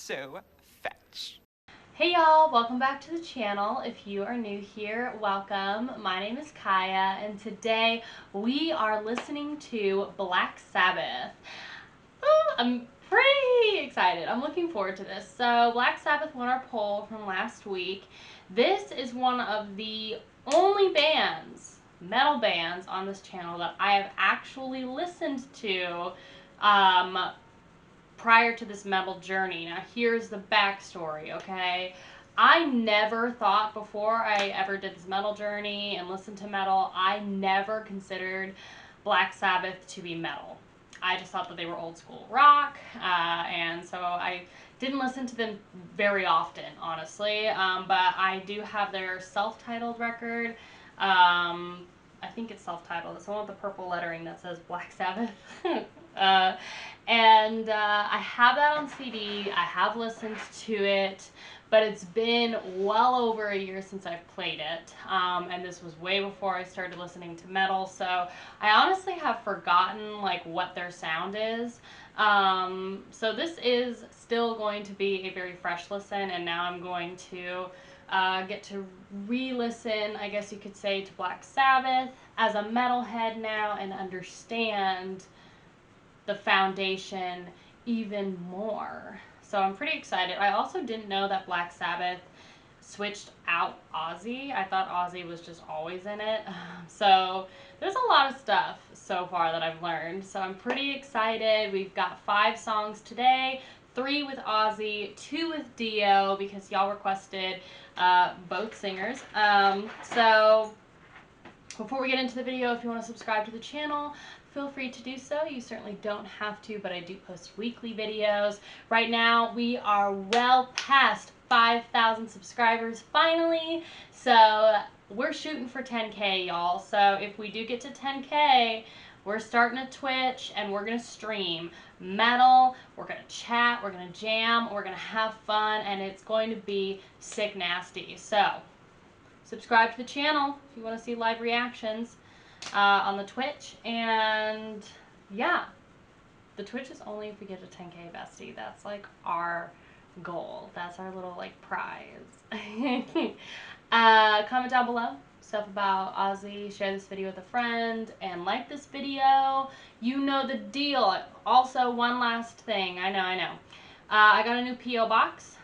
so fetch. Hey y'all, welcome back to the channel. If you are new here, welcome. My name is Kaiya, and today we are listening to Black Sabbath. I'm pretty excited. I'm looking forward to this. So Black Sabbath won our poll from last week. This is one of the only bands, metal bands on this channel that I have actually listened to prior to this metal journey. Now here's the backstory, okay? I never thought before I ever did this metal journey and listened to metal, I never considered Black Sabbath to be metal. I just thought that they were old school rock, and so I didn't listen to them very often, honestly, but I do have their self-titled record. I think it's self-titled. It's the one with the purple lettering that says Black Sabbath. And I have that on CD. I have listened to it, but it's been well over a year since I've played it. And this was way before I started listening to metal, so I honestly have forgotten like what their sound is. So this is still going to be a very fresh listen, and now I'm going to get to re-listen, I guess you could say, to Black Sabbath as a metalhead now and understand the foundation even more. So I'm pretty excited. I also didn't know that Black Sabbath switched out Ozzy. I thought Ozzy was just always in it. So there's a lot of stuff so far that I've learned. So I'm pretty excited. We've got 5 songs today. 3 with Ozzy, 2 with Dio, because y'all requested both singers. So before we get into the video, if you want to subscribe to the channel, feel free to do so. You certainly don't have to, but I do post weekly videos. Right now, we are well past 5,000 subscribers, finally. So we're shooting for 10K, y'all. So if we do get to 10K, we're starting a Twitch, and we're going to stream metal, we're going to chat, we're going to jam, we're going to have fun, and it's going to be sick nasty. So subscribe to the channel if you want to see live reactions on the Twitch. And yeah, the Twitch is only if we get to 10K, bestie. That's like our goal. That's our little like prize. Comment down below stuff about Ozzy, share this video with a friend, and like this video. You know the deal. Also, one last thing. I know. I got a new P.O. box.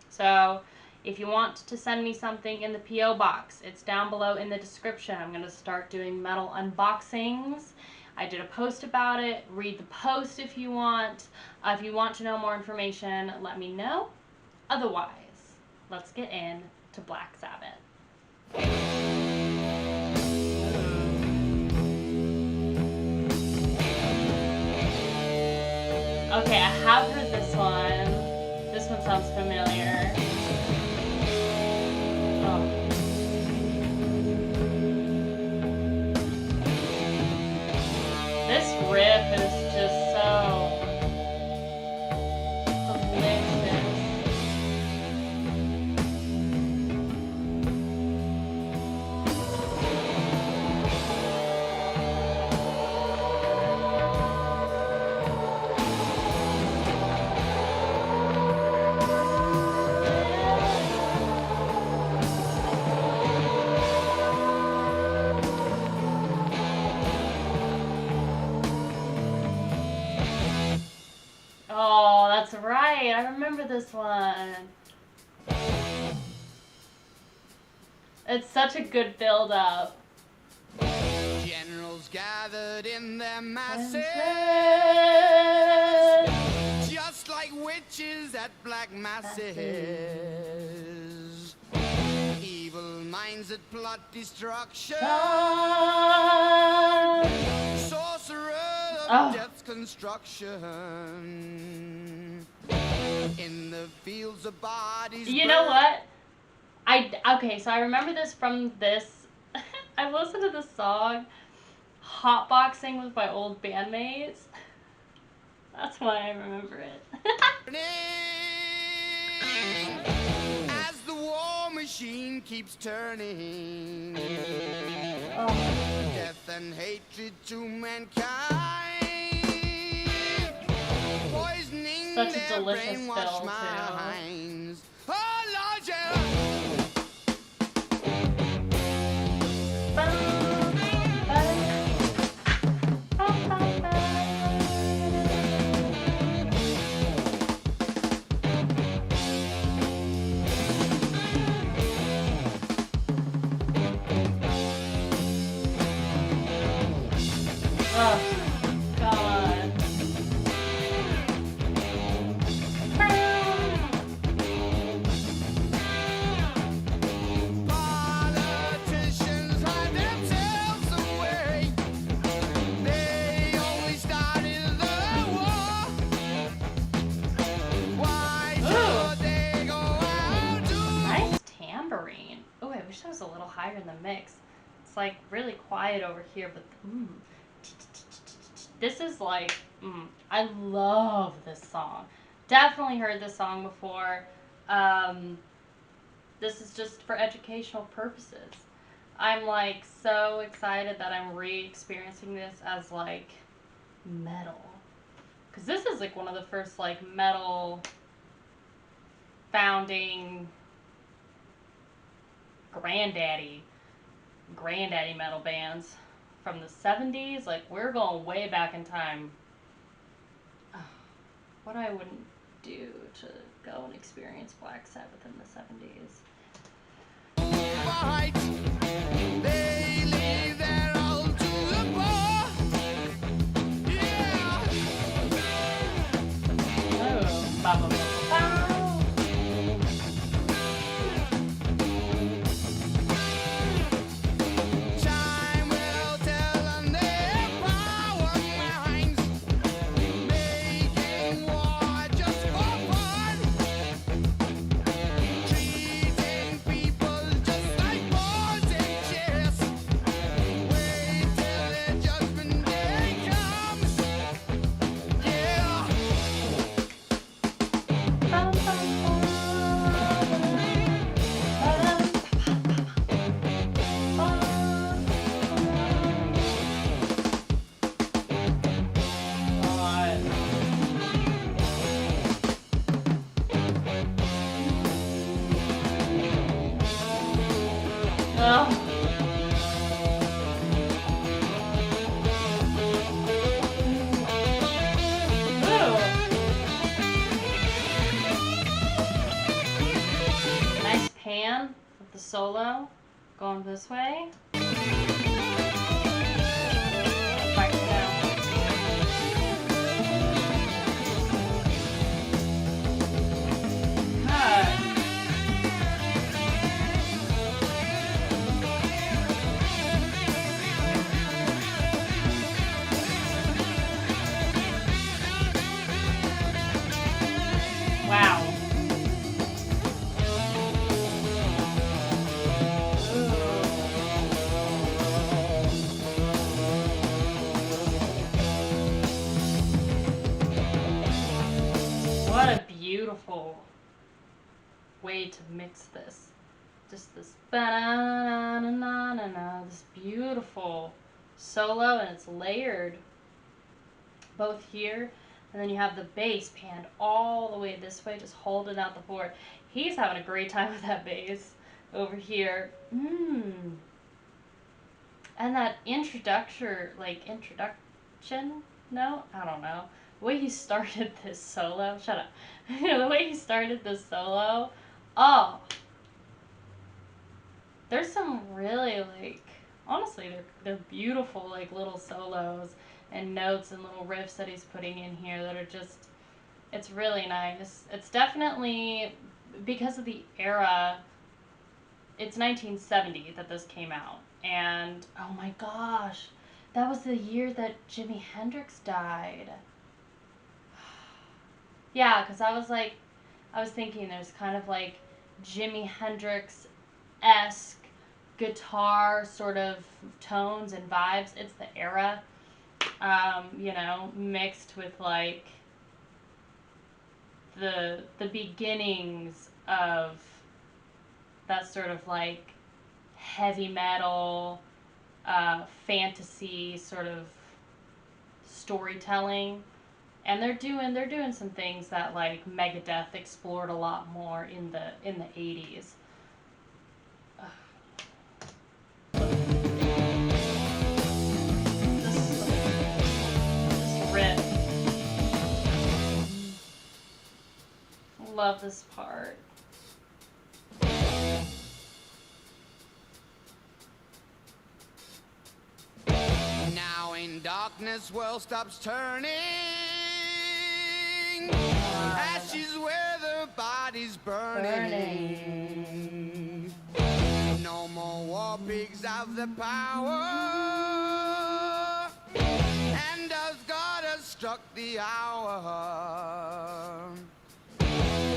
So if you want to send me something in the P.O. box, it's down below in the description. I'm going to start doing metal unboxings. I did a post about it. Read the post if you want. If you want to know more information, let me know. Otherwise, let's get into Black Sabbath. Okay, I have heard this one. This one sounds familiar. Oh. This riff is just so delicious. Oh, that's right. I remember this one. It's such a good build-up. Generals gathered in their masses, just like witches at black masses. Evil minds that plot destruction, sorcerer of death's construction. In the fields of bodies. You know what? Okay, so I remember this from this. I listened to this song, hotboxing with my old bandmates. That's why I remember it. As the war machine keeps turning, death and hatred to mankind, poisoning Such a their delicious brainwashed fill, too. minds. Oh, Lord, yeah. Oh, God. Politicians hide themselves away. They only started the war. Why should they go out to Nice tambourine. Oh, I wish I was a little higher in the mix. It's like really quiet over here, but this is like, I love this song. Definitely heard this song before. This is just for educational purposes. I'm like so excited that I'm re-experiencing this as like metal. Because this is like one of the first like metal founding granddaddy metal bands from the 70s. Like, we're going way back in time. What I wouldn't do to go and experience Black Sabbath in the 70s. fight? They leave their all to the poor. Yeah. Oh, ba ba ba ba. Time will tell on their power minds, making war just for fun, treating people just like boys and chairs. Wait till their judgment day comes. Yeah. Nice pan with the solo going this way. Back down. Good. Wow. What a beautiful way to mix this. Just this ba-na-na-na-na-na, this beautiful solo, and it's layered both here, and then you have the bass panned all the way this way, just holding out the board. He's having a great time with that bass over here. And that introduction? No, I don't know. The way he started this solo, shut up. The way he started this solo, oh, there's some really like, honestly, they're beautiful like little solos and notes and little riffs that he's putting in here that are just, it's really nice. It's definitely, because of the era, it's 1970 that this came out. And, oh my gosh, that was the year that Jimi Hendrix died. Yeah, because I was thinking there's kind of like Jimi Hendrix-esque guitar sort of tones and vibes. It's the era, mixed with like the beginnings of that sort of like heavy metal, fantasy sort of storytelling. And they're doing some things that like Megadeth explored a lot more in the 80s. This riff. Love this part. Now in darkness, world stops turning. Ashes where the body's burning. No more war pigs have the power. And as God has struck the hour,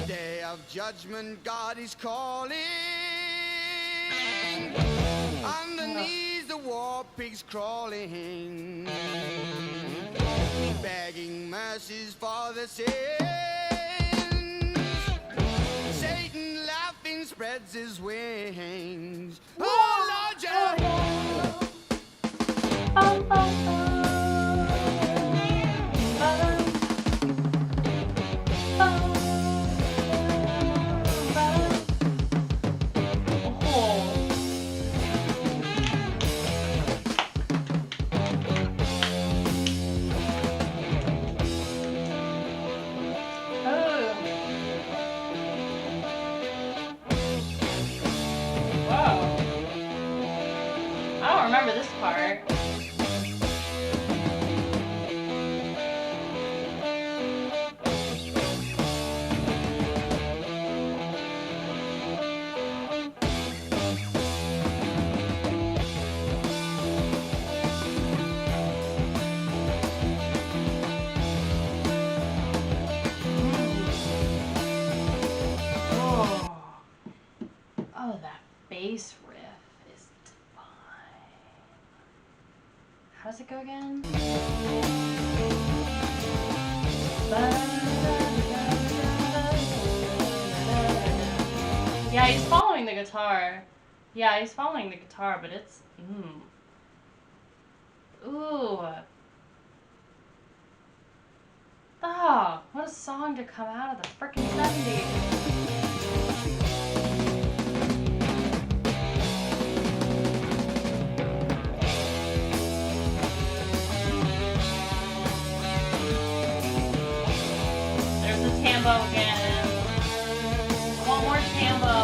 day of judgment, God is calling. Underneath the war pigs crawling, begging mercies for the sins. Satan laughing spreads his wings. Oh Lord, remember this part. Oh, that bass riff is divine. How does it go again? Yeah, he's following the guitar. Yeah, he's following the guitar, but it's ooh. Oh, what a song to come out of the frickin' 70s. Tambo again. One more Tambo.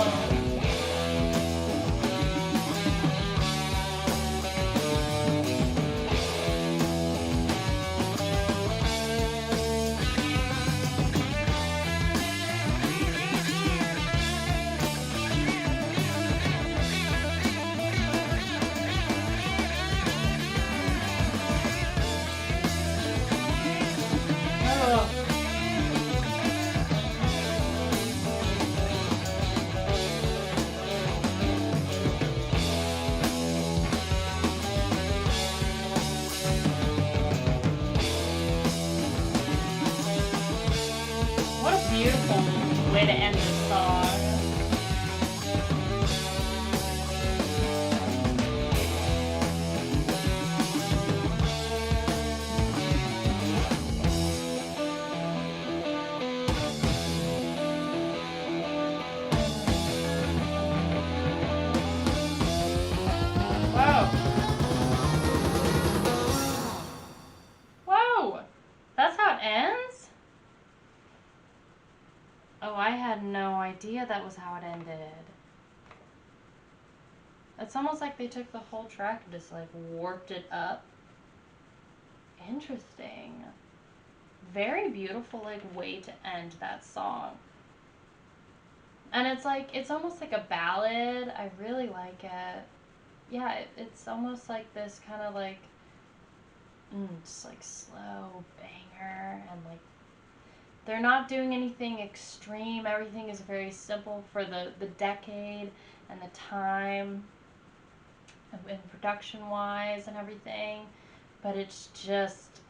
Beautiful way to end this song. Whoa. Whoa. That's how it ends? Oh, I had no idea that was how it ended. It's almost like they took the whole track and just like warped it up. Interesting. Very beautiful like way to end that song. And it's like, it's almost like a ballad. I really like it. Yeah, it's almost like this kind of like, just like slow banger, and like they're not doing anything extreme. Everything is very simple for the decade and the time and production wise and everything. But it's just,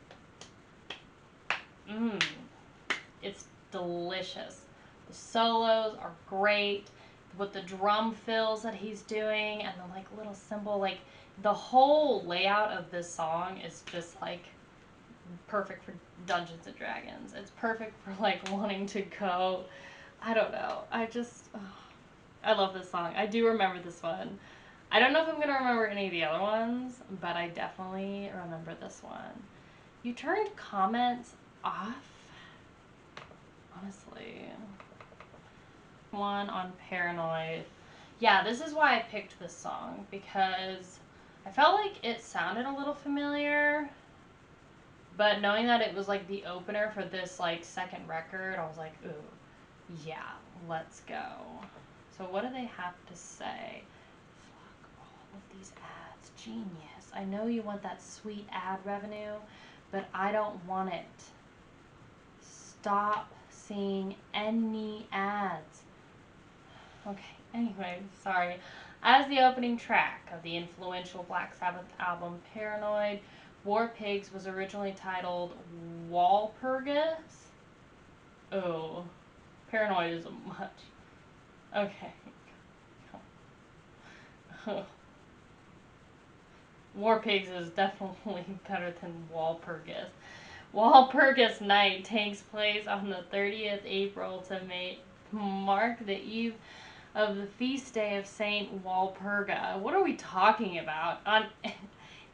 it's delicious. The solos are great. With the drum fills that he's doing and the like little cymbal, like the whole layout of this song is just like perfect for Dungeons and Dragons. It's perfect for like wanting to go. I don't know. I love this song. I do remember this one. I don't know if I'm gonna remember any of the other ones, but I definitely remember this one. You turned comments off? Honestly. One on Paranoid. Yeah, this is why I picked this song, because I felt like it sounded a little familiar, but knowing that it was like the opener for this like second record, I was like, ooh, yeah, let's go. So what do they have to say? Fuck all of these ads. Genius. I know you want that sweet ad revenue, but I don't want it. Stop seeing any ads. Okay, anyway, sorry. As the opening track of the influential Black Sabbath album Paranoid, War Pigs was originally titled Walpurgis. Oh, Paranoid isn't much. Okay. War Pigs is definitely better than Walpurgis. Walpurgis Night takes place on the 30th April to mark the eve of the feast day of Saint Walpurga. What are we talking about? An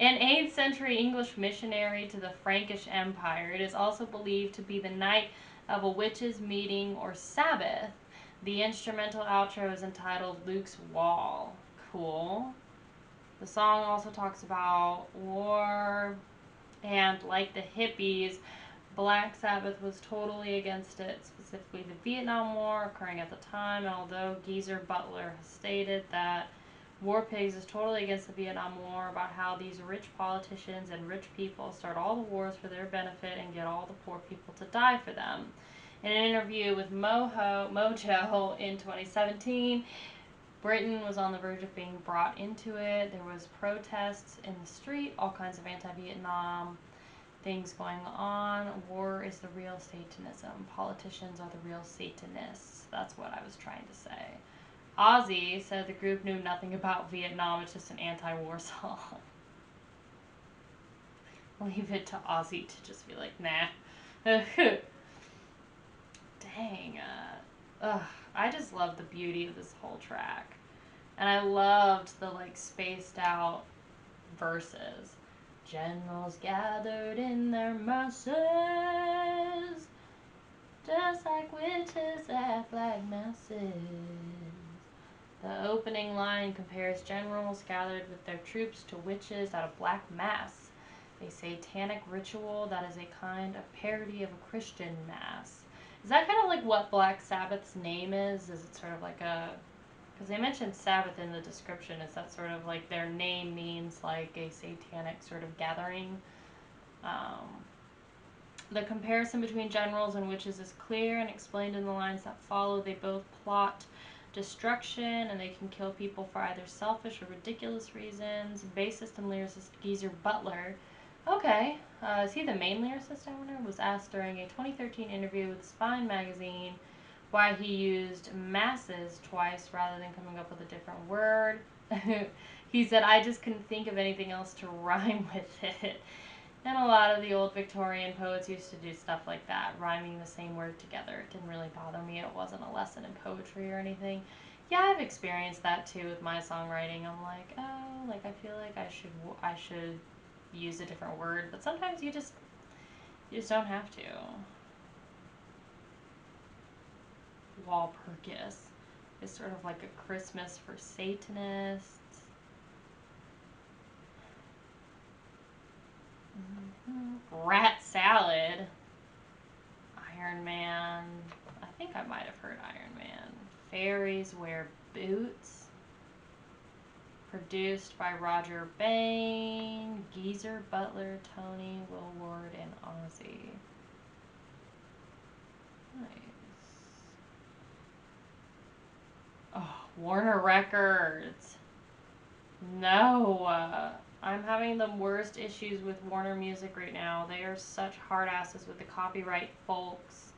8th century English missionary to the Frankish Empire, it is also believed to be the night of a witches' meeting or Sabbath. The instrumental outro is entitled Luke's Wall. Cool. The song also talks about war, and like the hippies, Black Sabbath was totally against it, specifically the Vietnam War occurring at the time. And although Geezer Butler has stated that War Pigs is totally against the Vietnam War, about how these rich politicians and rich people start all the wars for their benefit and get all the poor people to die for them. In an interview with Mojo in 2017, Britain was on the verge of being brought into it. There was protests in the street, all kinds of anti-Vietnam things going on. War is the real Satanism. Politicians are the real Satanists. That's what I was trying to say. Ozzy said the group knew nothing about Vietnam. It's just an anti-war song. Leave it to Ozzy to just be like, nah. Dang. I just love the beauty of this whole track. And I loved the like spaced out verses. Generals gathered in their masses, just like witches at black masses. The opening line compares generals gathered with their troops to witches at a black mass, a satanic ritual that is a kind of parody of a Christian mass. Is that kind of like what Black Sabbath's name is? Is it sort of like a... Because they mentioned Sabbath in the description. Is that sort of like their name means like a satanic sort of gathering? The comparison between generals and witches is clear and explained in the lines that follow. They both plot destruction and they can kill people for either selfish or ridiculous reasons. Bassist and lyricist Geezer Butler, okay, is he the main lyricist, I wonder? Was asked during a 2013 interview with Spine magazine why he used masses twice rather than coming up with a different word. He said, I just couldn't think of anything else to rhyme with it. And a lot of the old Victorian poets used to do stuff like that, rhyming the same word together. It didn't really bother me. It wasn't a lesson in poetry or anything. Yeah, I've experienced that too with my songwriting. I'm like, oh, like I feel like I should use a different word, but sometimes you just don't have to. Walpurgis is sort of like a Christmas for Satanists. Rat Salad. Iron Man. I think I might have heard Iron Man. Fairies Wear Boots. Produced by Roger Bain, Geezer Butler, Tony Willward, and Ozzy. Nice. Oh, Warner Records. No. I'm having the worst issues with Warner Music right now. They are such hard asses with the copyright, folks.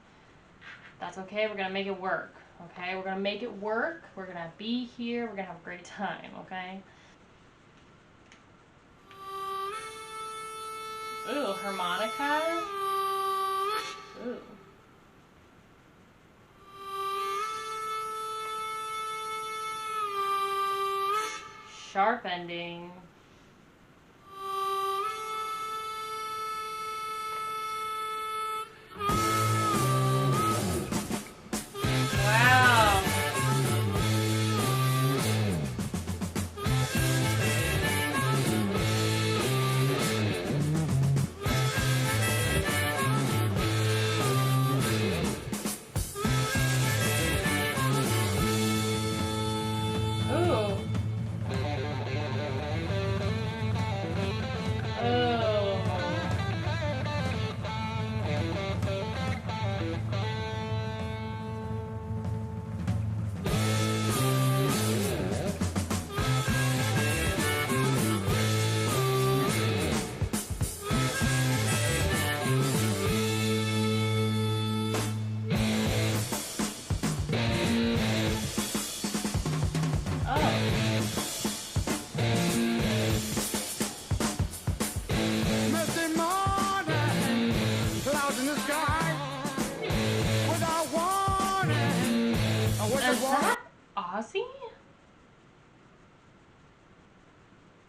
That's okay. We're going to make it work. Okay? We're going to make it work. We're going to be here. We're going to have a great time. Okay? Ooh, harmonica. Ooh. Sharp ending. Wow. Ooh. Oh. Misty morning, clouds in the sky. Without warning, a wicked Is that Ozzy?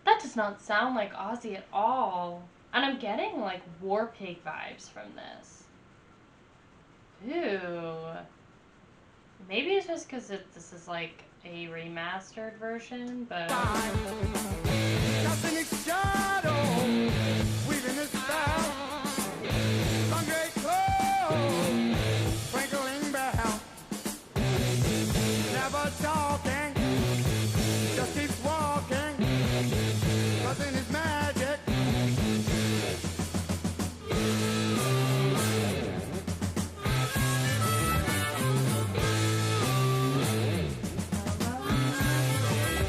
That does not sound like Ozzy at all. And I'm getting like War Pig vibes from this. Ew. Maybe it's just because this is like a remastered version, but Casting its shadow, weaving its spell. Some great cloud, sprinkling bell. Never talking, just keeps walking. Nothing is magic.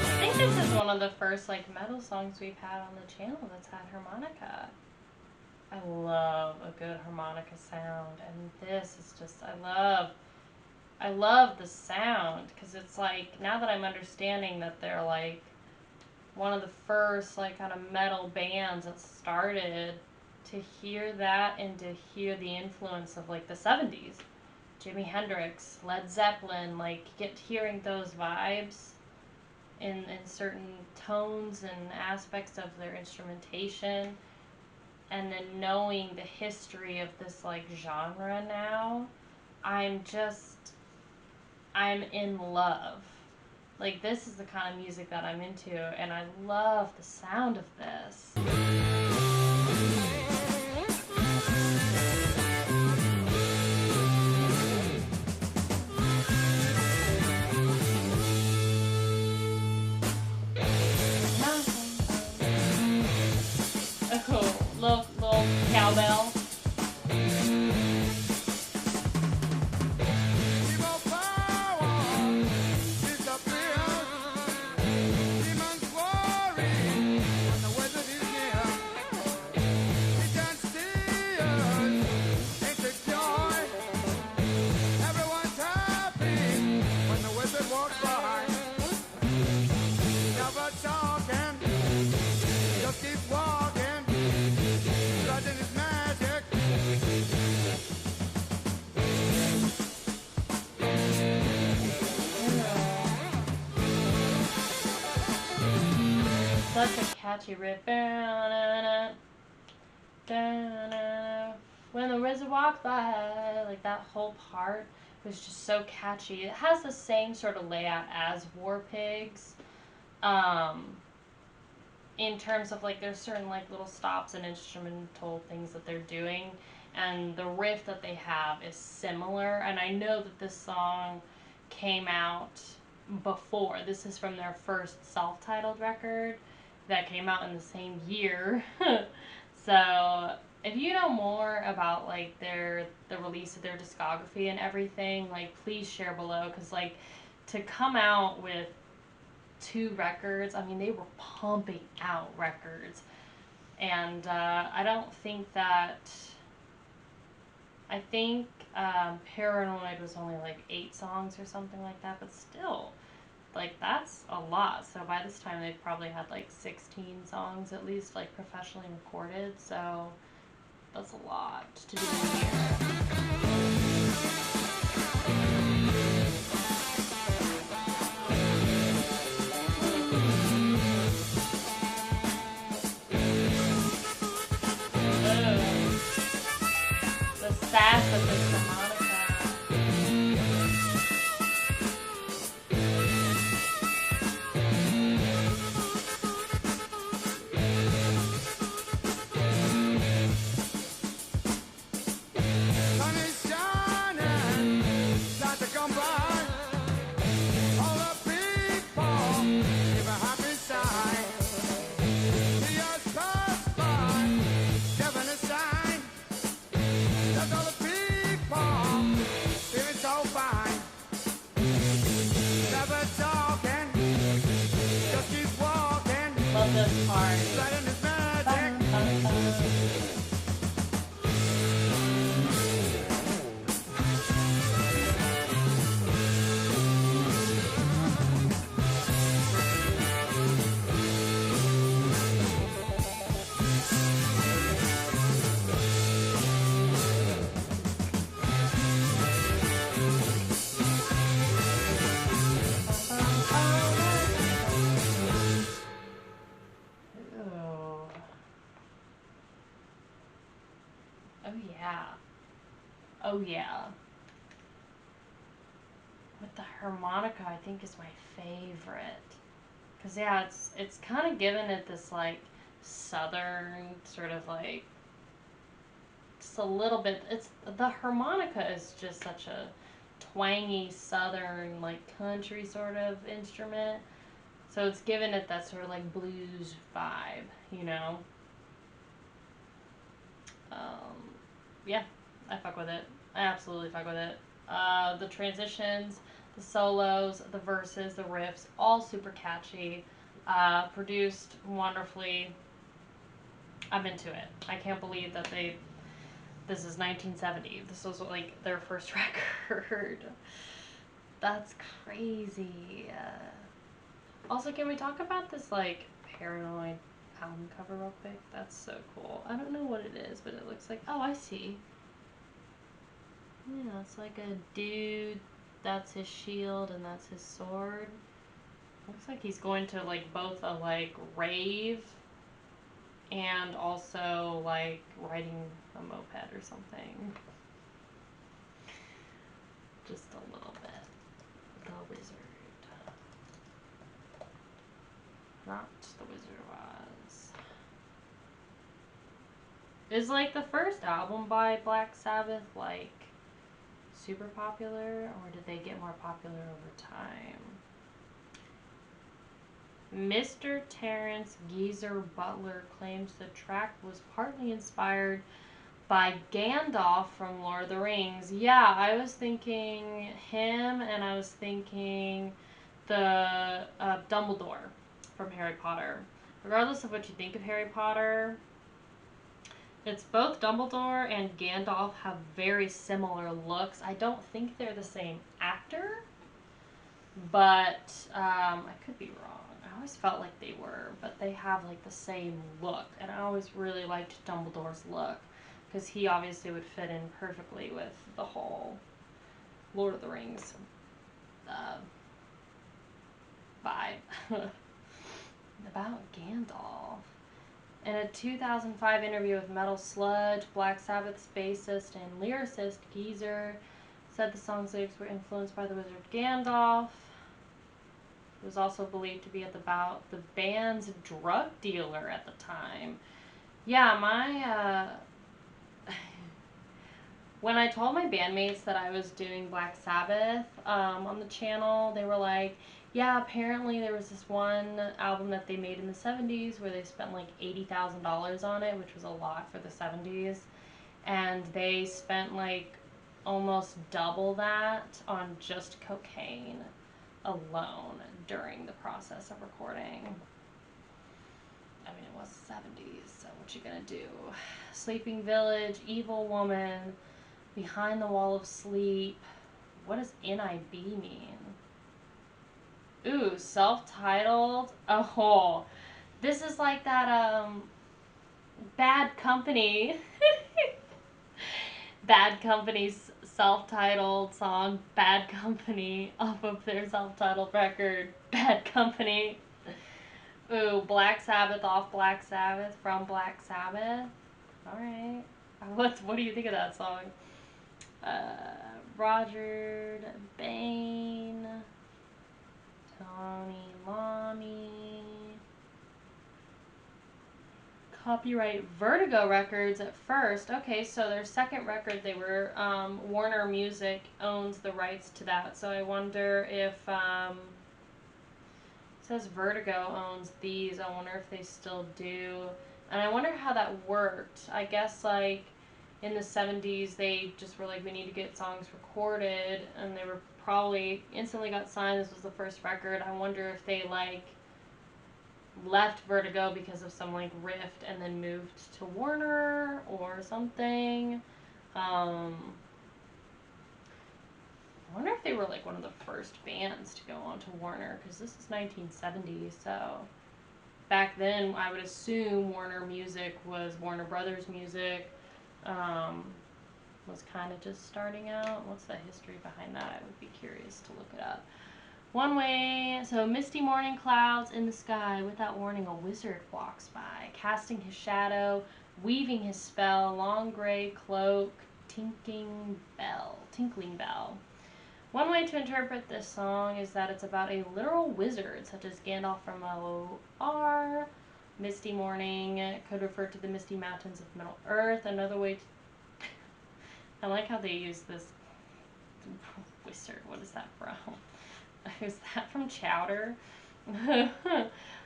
I think this is one of the first like metal songs we've had on the channel that's had harmonica. I love a good harmonica sound, and this is just I love the sound because it's like now that I'm understanding that they're like one of the first like kind of metal bands that started, to hear that and to hear the influence of like the 70s, Jimi Hendrix, Led Zeppelin, like hearing those vibes in certain tones and aspects of their instrumentation, and then knowing the history of this like genre now, I'm in love. Like this is the kind of music that I'm into, and I love the sound of this. Oh, little cowbell. Evil power disappears. Demons worry when the wizard is near. He can't see us, it's a joy. Everyone's happy when the wizard walks by. Never talking, just keep walking. Nothing is magic. Such a catchy riff. When the wizard walked by, like that whole part was just so catchy. It has the same sort of layout as War Pigs. In terms of like there's certain like little stops and instrumental things that they're doing, and the riff that they have is similar. And I know that this song came out before. This is from their first self-titled record that came out in the same year. So if you know more about like the release of their discography and everything, like please share below, because like to come out with 2 records, I mean they were pumping out records, and I don't think that I think Paranoid was only like 8 songs or something like that, but still, like that's a lot. So by this time they've probably had like 16 songs at least like professionally recorded. So That's a lot to do in a year. The sass of this harmonica. Sun is shining, start to come by. All the people give a happy sigh. The earth passed by, giving a sign. That's all the people feeling so fine. Never talking, just keep walking. Love this part. Letting this magic. Ooh. Oh yeah. Oh yeah. With the harmonica, I think is my favorite. Cause yeah, it's kind of given it this like southern sort of like just a little bit. It's the harmonica is just such a twangy southern like country sort of instrument. So it's given it that sort of like blues vibe, you know. Yeah, I fuck with it. I absolutely fuck with it. The transitions, the solos, the verses, the riffs, all super catchy. Produced wonderfully. I'm into it. I can't believe that this is 1970. This was like their first record. That's crazy. Also, can we talk about this like Paranoid album cover real quick? That's so cool. I don't know what it is, but it looks like, oh, I see. Yeah, it's like a dude. That's his shield and that's his sword. Looks like he's going to like both a like rave and also like riding a moped or something. Just a little bit. The Wizard. Not The Wizard of Oz. Is like the first album by Black Sabbath like super popular, or did they get more popular over time? Mr. Terrence Geezer Butler claims the track was partly inspired by Gandalf from Lord of the Rings. Yeah, I was thinking him, and I was thinking the Dumbledore from Harry Potter. Regardless of what you think of Harry Potter, it's both Dumbledore and Gandalf have very similar looks. I don't think they're the same actor, but I could be wrong. I always felt like they were, but they have like the same look, and I always really liked Dumbledore's look because he obviously would fit in perfectly with the whole Lord of the Rings vibe. About Gandalf. In a 2005 interview with Metal Sludge, Black Sabbath's bassist and lyricist Geezer said the song's lyrics were influenced by the wizard Gandalf. It was also believed to be about the band's drug dealer at the time. Yeah, when I told my bandmates that I was doing Black Sabbath on the channel, they were like, yeah, apparently there was this one album that they made in the 70s where they spent like $80,000 on it, which was a lot for the 70s. And they spent like almost double that on just cocaine alone during the process of recording. I mean, it was the 70s, so what you gonna do? Sleeping Village, Evil Woman, Behind the Wall of Sleep. What does NIB mean? Ooh, self-titled. Oh, this is like that Bad Company Bad Company's self-titled song Bad Company off of their self-titled record Bad Company. Ooh, Black Sabbath off Black Sabbath from Black Sabbath. Alright. What do you think of that song? Roger Bain, Tony Lami. Copyright Vertigo Records at first. Okay, so their second record, they were Warner Music owns the rights to that. So I wonder if it says Vertigo owns these. I wonder if they still do. And I wonder how that worked. I guess like in the 70s they just were like, we need to get songs recorded, and they were probably instantly got signed. This was the first record. I wonder if they like left Vertigo because of some like rift and then moved to Warner or something. I wonder if they were like one of the first bands to go on to Warner, because this is 1970, so back then I would assume Warner Music was Warner Brothers Music, was kind of just starting out. What's the history behind that? I would be curious to look it up. One way, so misty morning clouds in the sky. Without warning, a wizard walks by, casting his shadow, weaving his spell, long gray cloak, tinkling bell. One way to interpret this song is that it's about a literal wizard, such as Gandalf from O.R. Misty morning could refer to the misty mountains of Middle Earth. Another way to... I like how they use this wizard. What is that from? Is that from Chowder?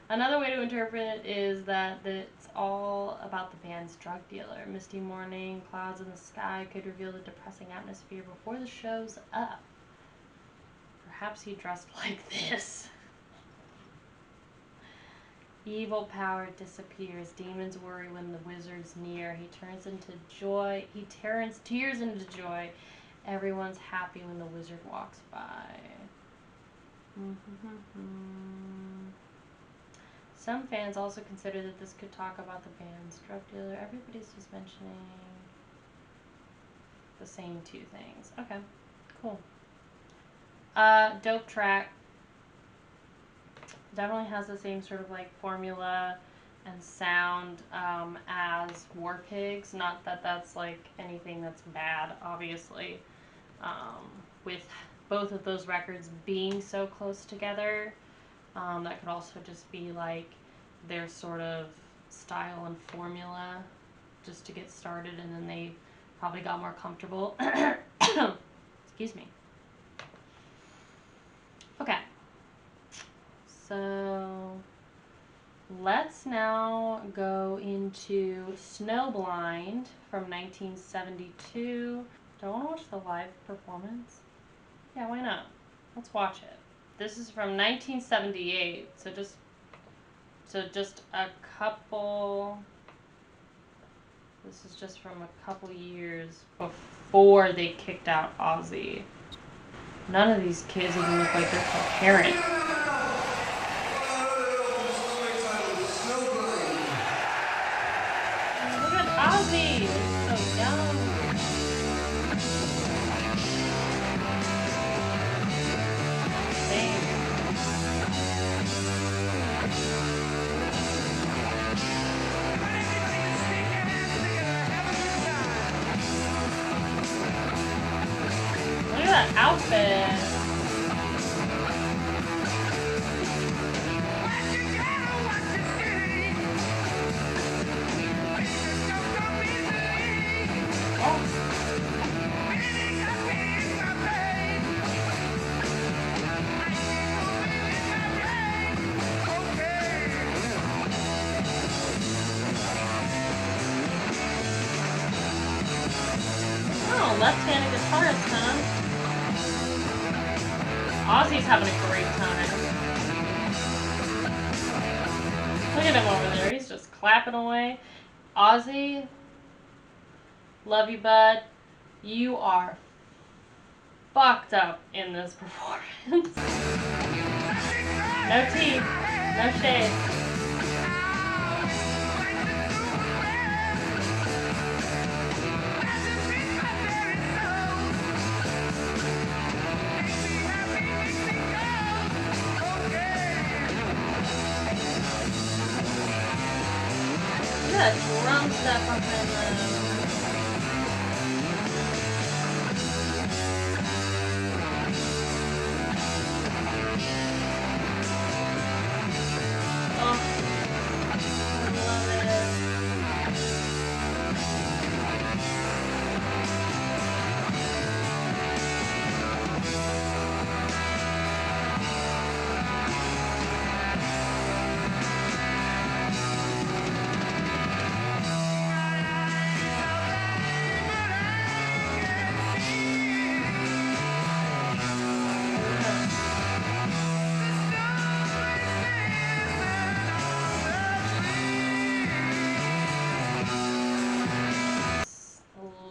Another way to interpret it is that it's all about the band's drug dealer. Misty morning, clouds in the sky could reveal the depressing atmosphere before the show's up. Perhaps he dressed like this. Evil power disappears. Demons worry when the wizard's near. He turns into joy. He turns tears into joy. Everyone's happy when the wizard walks by. Some fans also consider that this could talk about the band's drug dealer. Everybody's just mentioning the same two things. Okay, cool. Dope track. Definitely has the same sort of like formula and sound as War Pigs. Not that that's like anything that's bad, obviously. With both of those records being so close together, that could also just be like their sort of style and formula just to get started, and then they probably got more comfortable. Excuse me. Okay. So let's now go into Snowblind from 1972. Do I want to watch the live performance? Yeah, why not? Let's watch it. This is from 1978, so just a couple. This is just from a couple years before they kicked out Ozzy. None of these kids even look like they're coherent. Look at Ozzy! He's so young. Look at that outfit. Left-handed guitarist, huh? Ozzy's having a great time. Look at him over there. He's just clapping away. Ozzy, love you, bud. You are fucked up in this performance. No teeth. No shade. at that drum set behind them.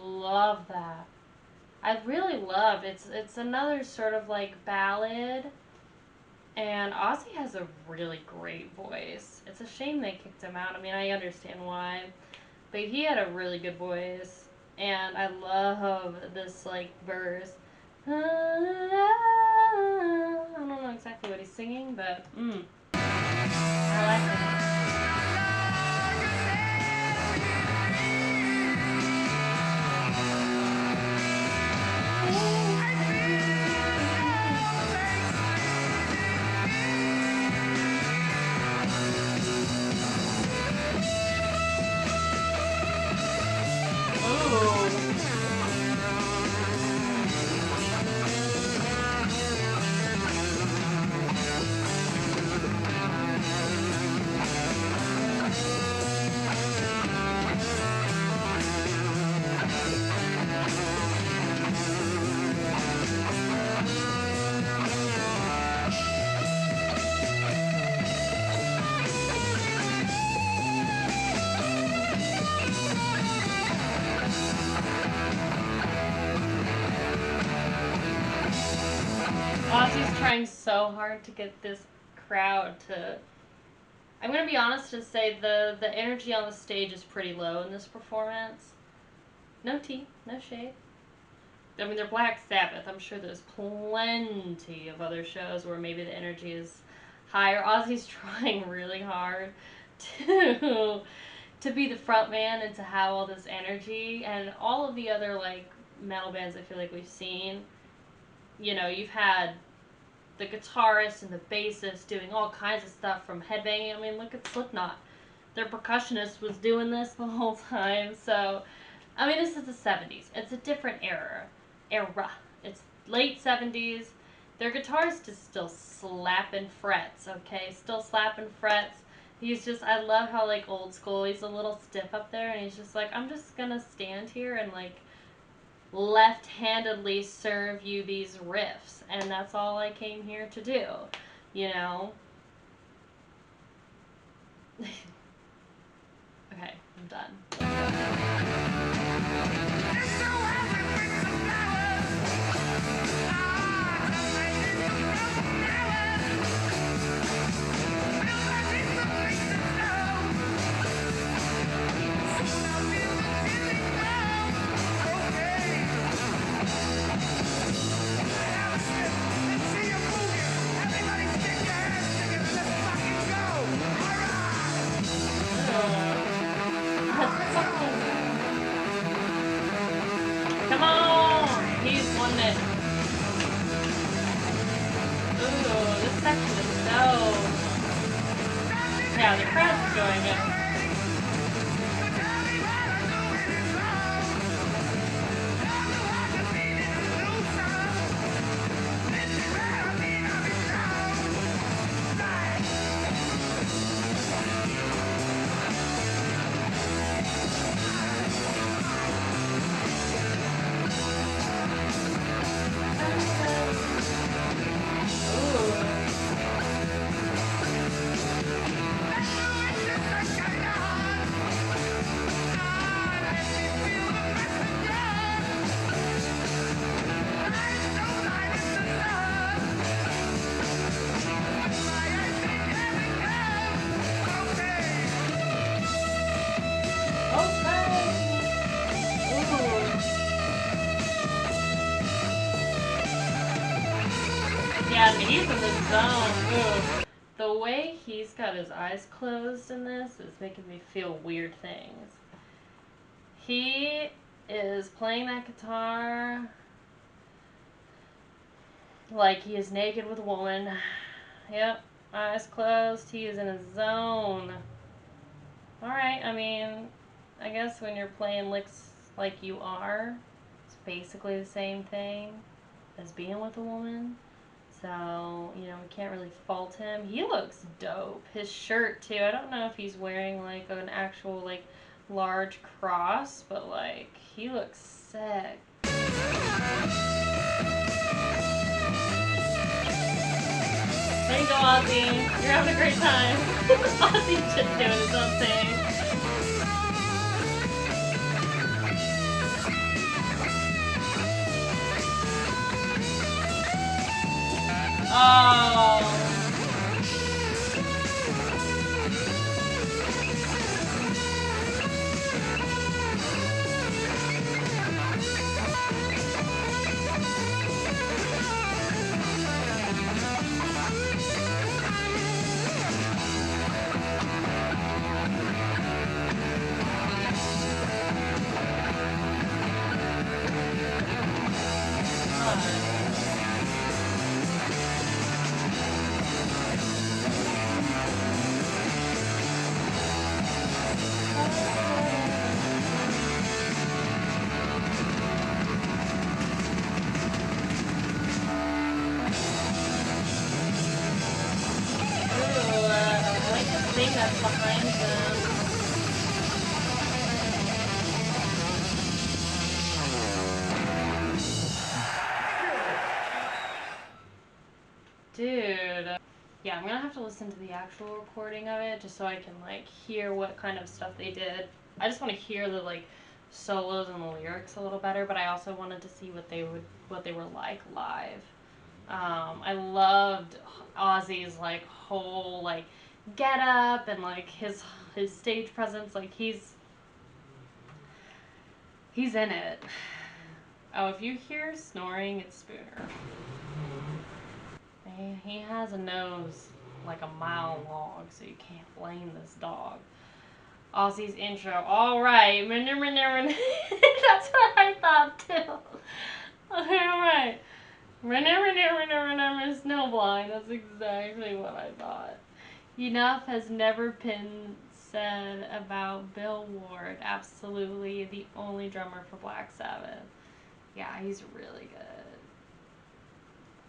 Love that. I really love it's another sort of like ballad, and Ozzy has a really great voice. It's a shame they kicked him out. I mean, I understand why, but he had a really good voice, and I love this like verse. I don't know exactly what he's singing, but I like it. Ozzy's trying so hard to get this crowd to... I'm going to be honest and say the energy on the stage is pretty low in this performance. No tea, no shade. I mean, they're Black Sabbath. I'm sure there's plenty of other shows where maybe the energy is higher. Ozzy's trying really hard to be the front man and to have all this energy. And all of the other, like, metal bands I feel like we've seen, you know, you've had the guitarist and the bassist doing all kinds of stuff from headbanging. I mean, look at Slipknot. Their percussionist was doing this the whole time. So, I mean, this is the 70s. It's a different era. It's late 70s. Their guitarist is still slapping frets, okay? Still slapping frets. He's just, I love how, like, old school, he's a little stiff up there, and he's just like, I'm just gonna stand here and, like, left-handedly serve you these riffs, and that's all I came here to do, you know? Okay, I'm done. Come on! He's won it. Ooh, this section is so... Yeah, the crowd's enjoying it. Yeah, I mean, he's in the zone. Ooh. The way he's got his eyes closed in this is making me feel weird things. He is playing that guitar like he is naked with a woman. Yep, eyes closed. He is in a zone. Alright, I mean, I guess when you're playing licks like you are, it's basically the same thing as being with a woman. So, you know, we can't really fault him. He looks dope. His shirt, too. I don't know if he's wearing, like, an actual, like, large cross, but, like, he looks sick. There you go, Ozzy. You're having a great time. Ozzy's just doing his own thing. Oh. Thing that's behind them. Dude. Yeah, I'm gonna have to listen to the actual recording of it just so I can like hear what kind of stuff they did. I just want to hear the like solos and the lyrics a little better, but I also wanted to see what they were like live. I loved Ozzy's like whole like get up and like his stage presence. Like he's in it. Oh, if you hear snoring, it's Spooner. He has a nose like a mile long, so you can't blame this dog. Ozzy's intro. All right, that's what I thought too. All right. Snowblind. That's exactly what I thought. Enough has never been said about Bill Ward. Absolutely the only drummer for Black Sabbath. Yeah, he's really good.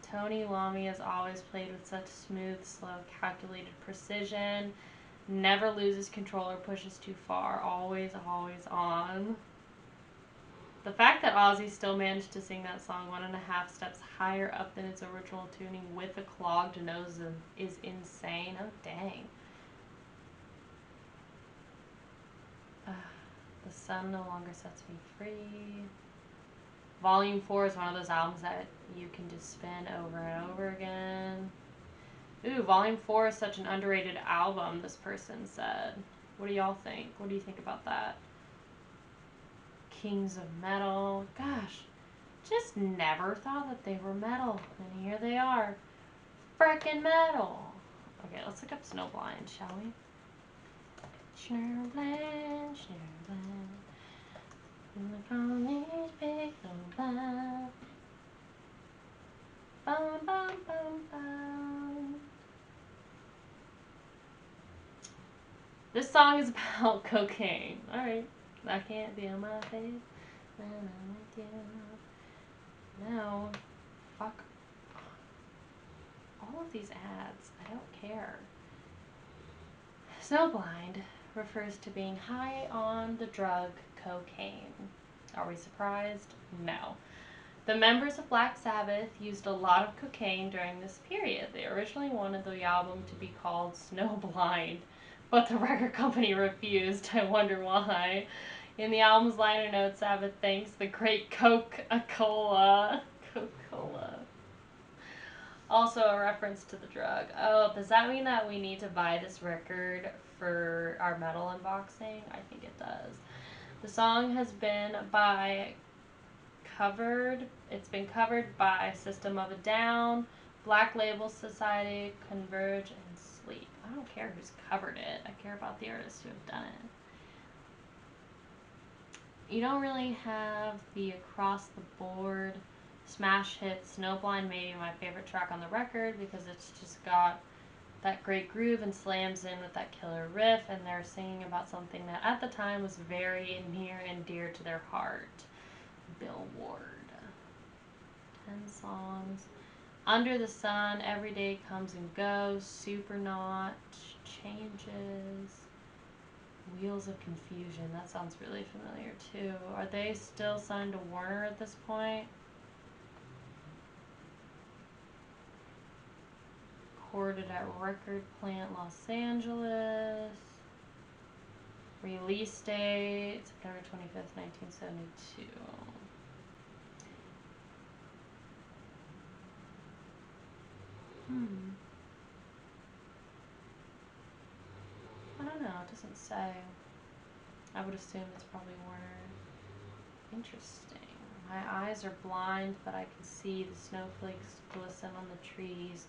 Tony Iommi has always played with such smooth, slow, calculated precision. Never loses control or pushes too far. Always, always on. The fact that Ozzy still managed to sing that song 1.5 steps higher up than its original tuning with a clogged nose is insane. Oh, dang. The sun no longer sets me free. Volume 4 is one of those albums that you can just spin over and over again. Ooh, Volume 4 is such an underrated album, this person said. What do y'all think? What do you think about that? Kings of Metal. Gosh, just never thought that they were metal. And here they are. Frickin' metal. Okay, let's look up Snowblind, shall we? Snowblind, Snowblind. Look on these big Snowblind. Bum, bum, bum, bum. This song is about cocaine. Alright. I can't be on my face when I'm with you. No. Fuck. All of these ads. I don't care. Snowblind refers to being high on the drug cocaine. Are we surprised? No. The members of Black Sabbath used a lot of cocaine during this period. They originally wanted the album to be called Snowblind, but the record company refused. I wonder why. In the album's liner notes, Sabbath thanks the great Coca-Cola. Coca-Cola. Also a reference to the drug. Oh, does that mean that we need to buy this record for our metal unboxing? I think it does. The song has been it's been covered by System of a Down, Black Label Society, Converge, and sleep. I don't care who's covered it. I care about the artists who have done it. You don't really have the across-the-board smash hit. Snowblind may be my favorite track on the record because it's just got that great groove and slams in with that killer riff, and they're singing about something that at the time was very near and dear to their heart. Bill Ward. 10 songs. Under the Sun, Every Day Comes and Goes, Supernaut, Changes, Wheels of Confusion. That sounds really familiar too. Are they still signed to Warner at this point? Recorded at Record Plant Los Angeles. Release date September 25th, 1972. I don't know, it doesn't say. I would assume it's probably Warner. Interesting. My eyes are blind, but I can see the snowflakes glisten on the trees.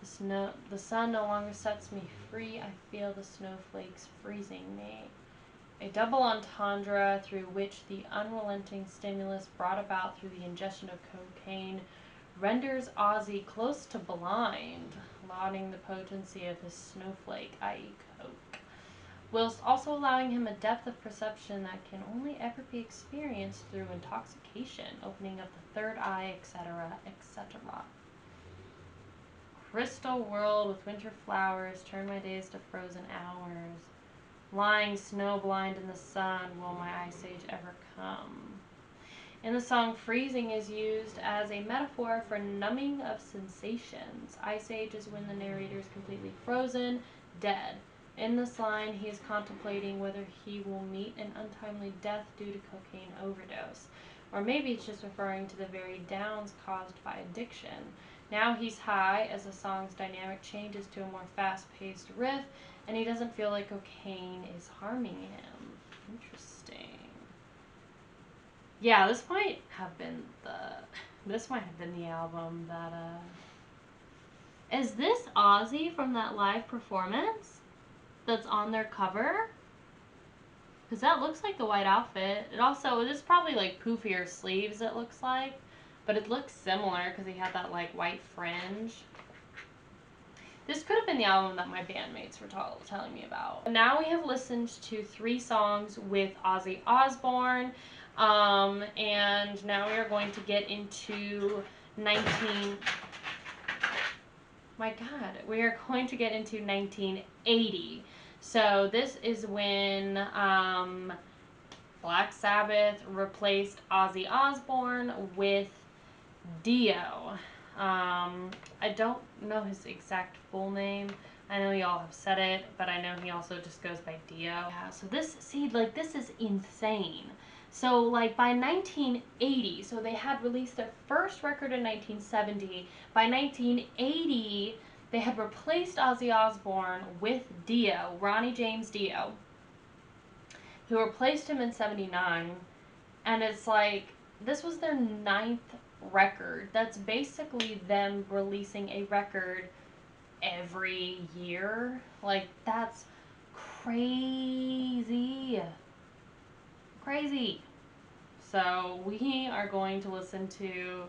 The sun no longer sets me free. I feel the snowflakes freezing me. A double entendre through which the unrelenting stimulus brought about through the ingestion of cocaine renders Ozzy close to blind, lauding the potency of his snowflake, i.e. coke, whilst also allowing him a depth of perception that can only ever be experienced through intoxication, opening of the third eye, etc., etc. Crystal world with winter flowers, turn my days to frozen hours. Lying snowblind in the sun, will my ice age ever come? In the song, freezing is used as a metaphor for numbing of sensations. Ice age is when the narrator is completely frozen, dead. In this line, he is contemplating whether he will meet an untimely death due to cocaine overdose. Or maybe it's just referring to the very downs caused by addiction. Now he's high as the song's dynamic changes to a more fast-paced riff, and he doesn't feel like cocaine is harming him. Interesting. Yeah, this might have been the album that, Is this Ozzy from that live performance that's on their cover? Because that looks like the white outfit. It also, this is probably like poofier sleeves, it looks like. But it looks similar because he had that like white fringe. This could have been the album that my bandmates were telling me about. Now we have listened to 3 songs with Ozzy Osbourne. And now we are going to get into we are going to get into 1980. So this is when Black Sabbath replaced Ozzy Osbourne with Dio. I don't know his exact full name. I know y'all have said it, but I know he also just goes by Dio. Yeah, so this is insane. So like by 1980, so they had released their first record in 1970. By 1980, they had replaced Ozzy Osbourne with Dio, Ronnie James Dio, who replaced him in 79. And it's like, this was their 9th record. That's basically them releasing a record every year. Like, that's crazy. Crazy. So we are going to listen to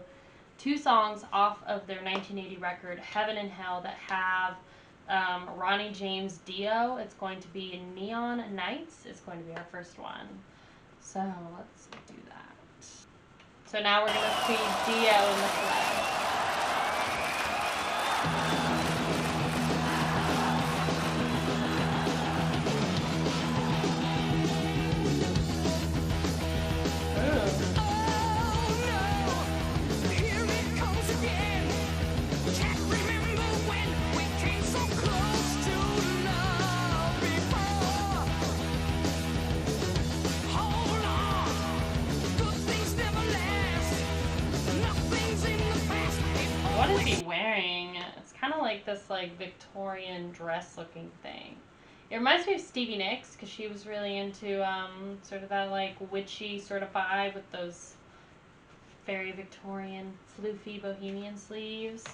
2 songs off of their 1980 record, Heaven and Hell, that have Ronnie James Dio. It's going to be Neon Nights. It's going to be our first one. So let's do that. So now we're going to see Dio in the flesh. What is he wearing? It's kind of like this like Victorian dress looking thing. It reminds me of Stevie Nicks because she was really into sort of that like witchy sort of vibe with those very Victorian floofy bohemian sleeves.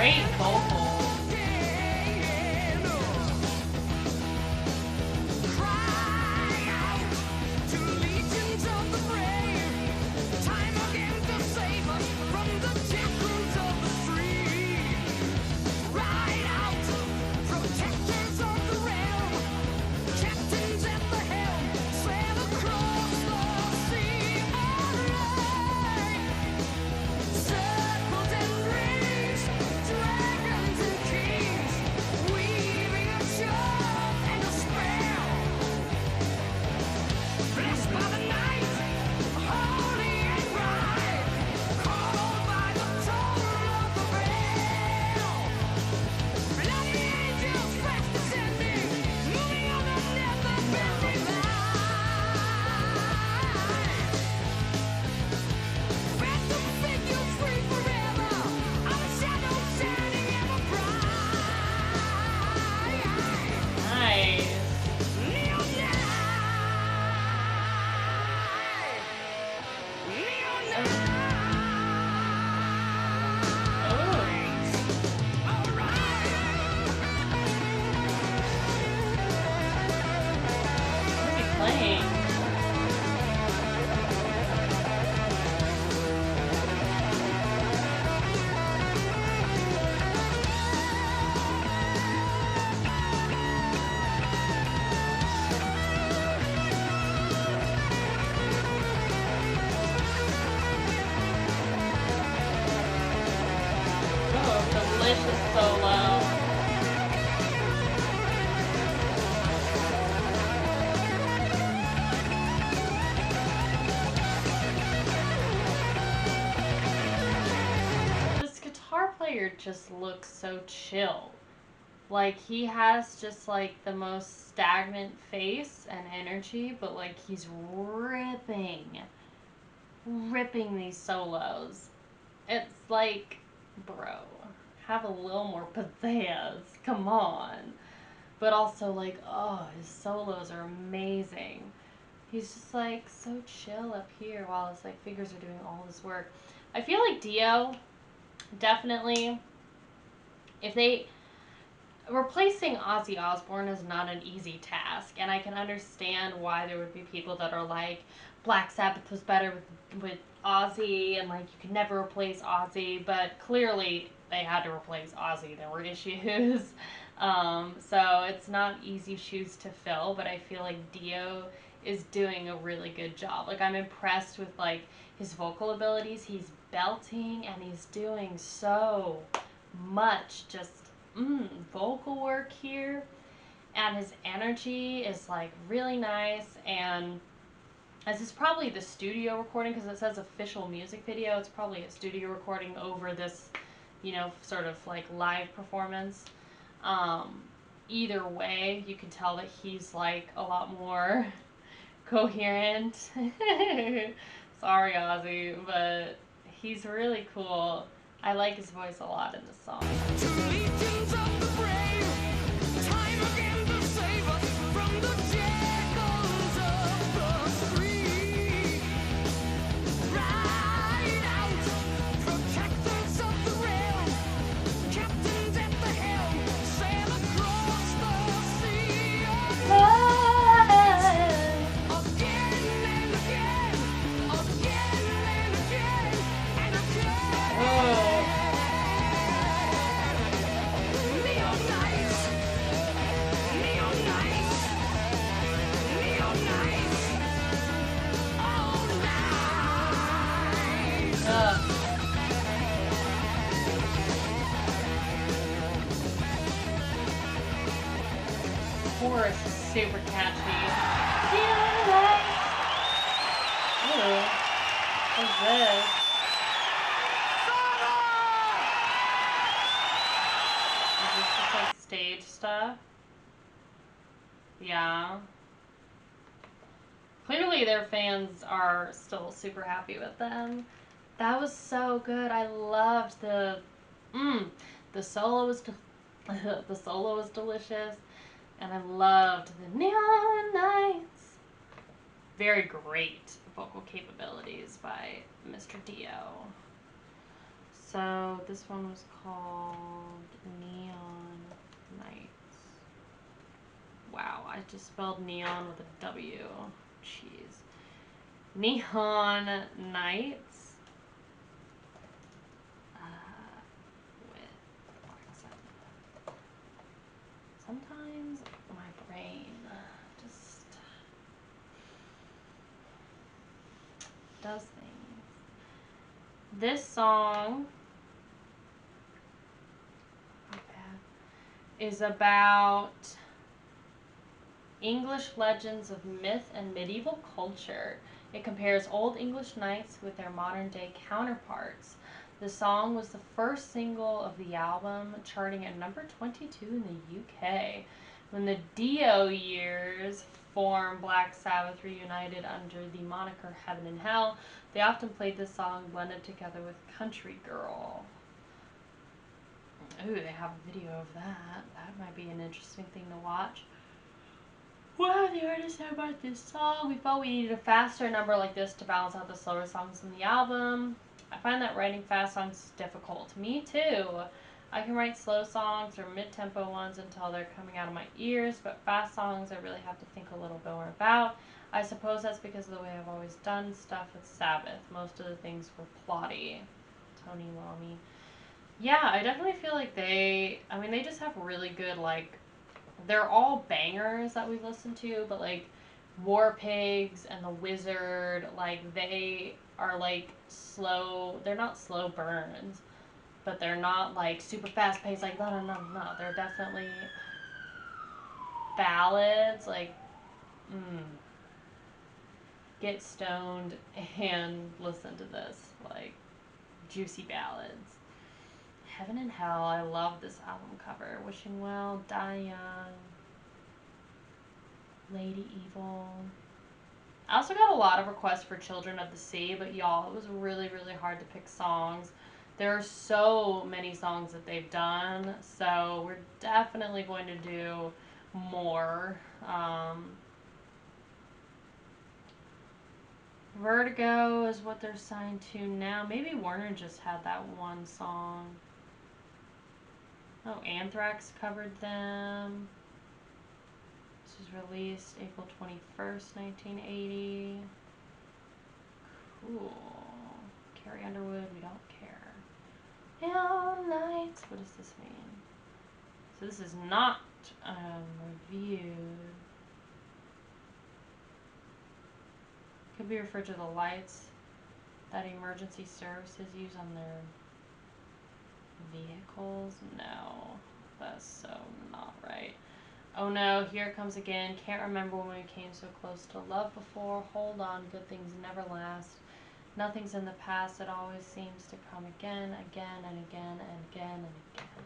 Great vocals. Delicious solo. This guitar player just looks so chill. Like, he has just like the most stagnant face and energy, but like he's ripping these solos. It's like, bro, have a little more pizzazz. Come on. But also, like, oh, his solos are amazing. He's just like so chill up here while his like fingers are doing all this work. I feel like Dio, definitely, if they replacing Ozzy Osbourne is not an easy task, and I can understand why there would be people that are like, Black Sabbath was better with Ozzy, and like you could never replace Ozzy, but clearly they had to replace Ozzy. There were issues. So it's not easy shoes to fill, but I feel like Dio is doing a really good job. Like, I'm impressed with like his vocal abilities. He's belting and he's doing so much just vocal work here, and his energy is like really nice. And this is probably the studio recording because it says official music video. It's probably a studio recording over this, you know, sort of like live performance. Either way, you can tell that he's like a lot more coherent. Sorry, Ozzy, but he's really cool. I like his voice a lot in this song. Chorus is super catchy. Ooh, what's this? Is this just like stage stuff? Yeah. Clearly their fans are still super happy with them. That was so good. I loved the solo was the solo was delicious. And I loved the Neon Nights. Very great vocal capabilities by Mr. Dio. So this one was called Neon Nights. Wow, I just spelled neon with a W. Jeez. Neon Nights with Black Sabbath. Sometimes my brain just does things. This song is about English legends of myth and medieval culture. It compares old English knights with their modern day counterparts. The song was the first single of the album, charting at number 22 in the UK. When the Dio years formed, Black Sabbath reunited under the moniker Heaven and Hell. They often played this song blended together with Country Girl. Ooh, they have a video of that. That might be an interesting thing to watch. What do the artist say about this song? We felt we needed a faster number like this to balance out the slower songs in the album. I find that writing fast songs is difficult. Me too. I can write slow songs or mid-tempo ones until they're coming out of my ears, but fast songs I really have to think a little bit more about. I suppose that's because of the way I've always done stuff with Sabbath. Most of the things were plotty. Tony Lamy. Yeah, I definitely feel like they just have really good, like, they're all bangers that we've listened to, but, like, War Pigs and The Wizard, like, they are, like, slow, they're not slow burns, but they're not, like, super fast paced, like, no. They're definitely ballads, like, get stoned and listen to this, like, juicy ballads. Heaven and Hell, I love this album cover. Wishing Well, Die Young, Lady Evil. I also got a lot of requests for Children of the Sea, but y'all, it was really, really hard to pick songs. There are so many songs that they've done, so we're definitely going to do more. Vertigo is what they're signed to now. Maybe Warner just had that one song. Oh, Anthrax covered them. This was released April 21st, 1980. Cool. Carrie Underwood, we don't care. Neon Nights. What does this mean? So this is not reviewed. Could be referred to the lights that emergency services use on their vehicles. No, that's so not right. Oh no, here it comes again. Can't remember when we came so close to love before. Hold on, good things never last. Nothing's in the past, it always seems to come again, again and again and again and again.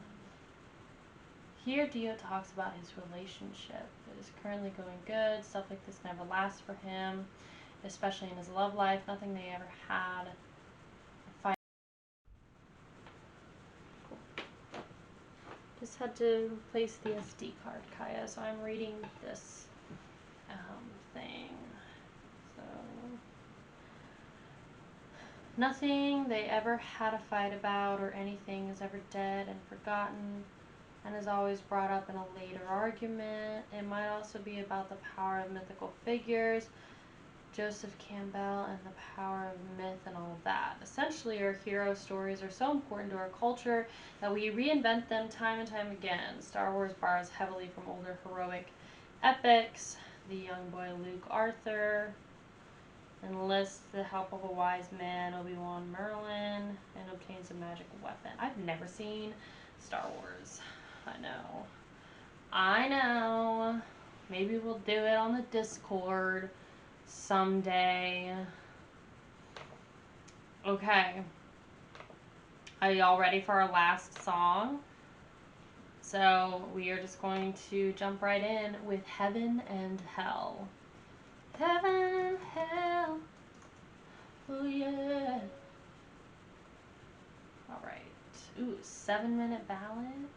Here Dio talks about his relationship. It is currently going good. Stuff like this never lasts for him, especially in his love life. Nothing they ever had. Just had to replace the SD card, Kaiya, so I'm reading this thing. So, nothing they ever had a fight about or anything is ever dead and forgotten and is always brought up in a later argument. It might also be about the power of mythical figures, Joseph Campbell, and the power of myth and all of that. Essentially, our hero stories are so important to our culture that we reinvent them time and time again. Star Wars borrows heavily from older heroic epics. The young boy Luke Arthur enlists the help of a wise man, Obi-Wan Merlin, and obtains a magic weapon. I've never seen Star Wars. I know. Maybe we'll do it on the Discord someday. Okay. Are y'all ready for our last song? So we are just going to jump right in with Heaven and Hell. Heaven and Hell. Oh yeah. Alright. Ooh, 7-minute ballad.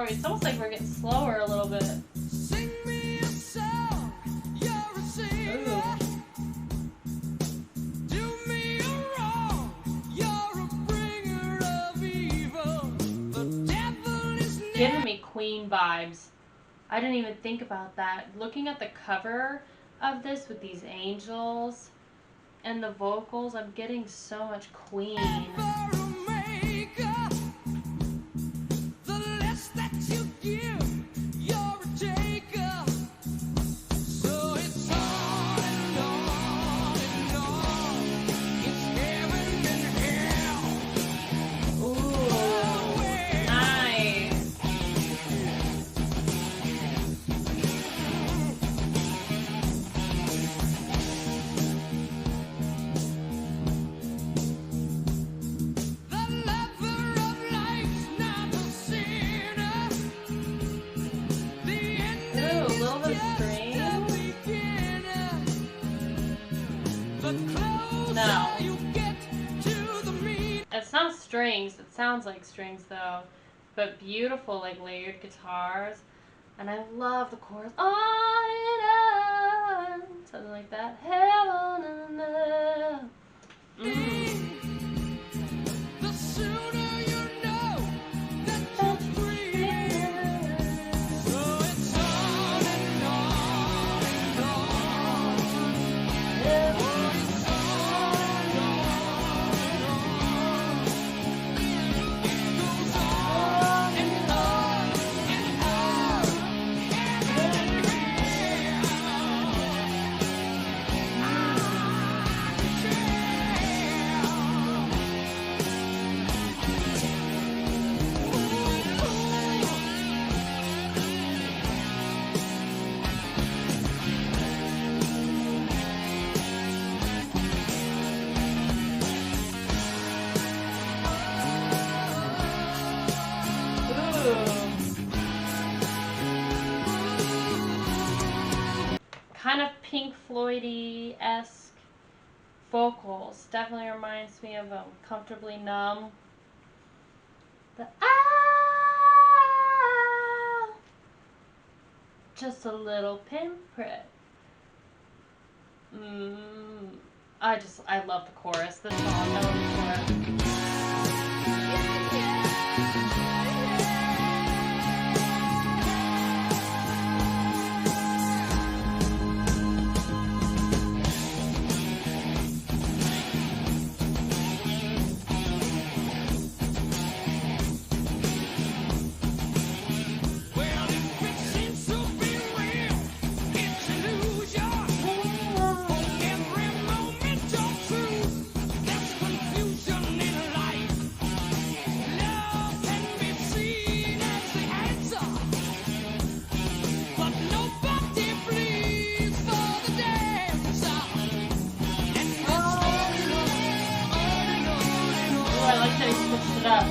story. It's almost like we're getting slower a little bit. Sing me a song, you're a singer. Do me a wrong, you're a bringer of evil. The devil is Giving me Queen vibes. I didn't even think about that. Looking at the cover of this with these angels and the vocals, I'm getting so much Queen. never a maker. The less that you give, you're a taker. So it's on and on and on. It's heaven and hell. Ooh, nice. The lover of life's not a sinner. The end Ooh, a is little bit of just string. the beginner. The closer No. you get to the meat. It's not strings. It sounds like strings though, but beautiful, like layered guitars. And I love the chorus. On and on, something like that. Heaven and earth. The sooner you know that you're free. So it's on and on and on. Oh, it's on and on. It goes on and on and on. Heaven and Kind of Pink Floyd-y-esque vocals. Definitely reminds me of Comfortably Numb. The just a little pinprick. I love the chorus. This song, I love the chorus. well, if it seems to be real, it's illusion. For every moment of truth, there's confusion in life. Love can be seen as the answer, but nobody pleads for the dancer. And it's on and on and on. Ooh, I like that he switched it up.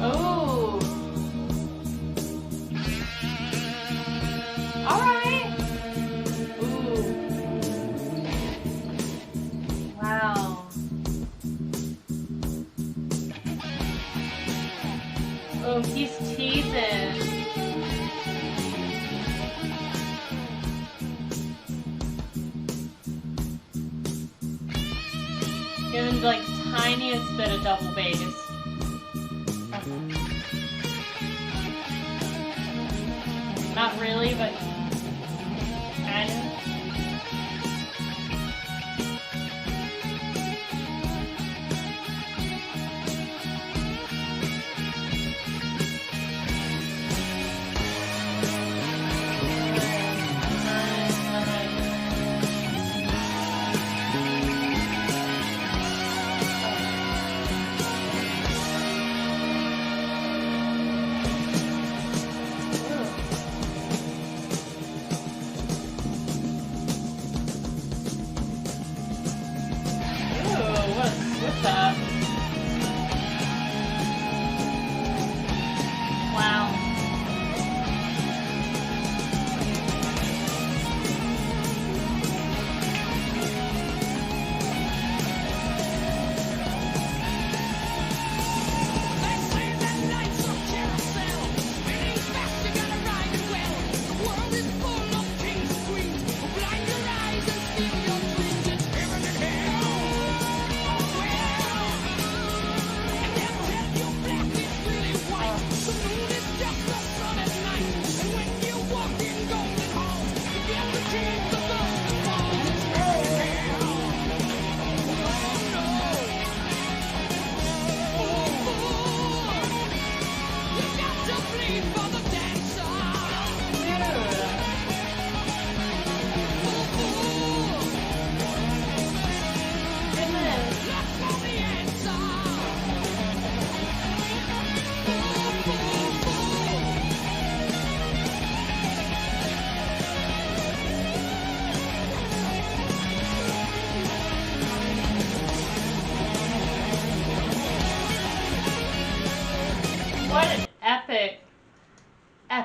Oh. Alright. Ooh. Wow. Oh, he's teasing. Giving like tiniest bit of double bass. Not really, but kind of.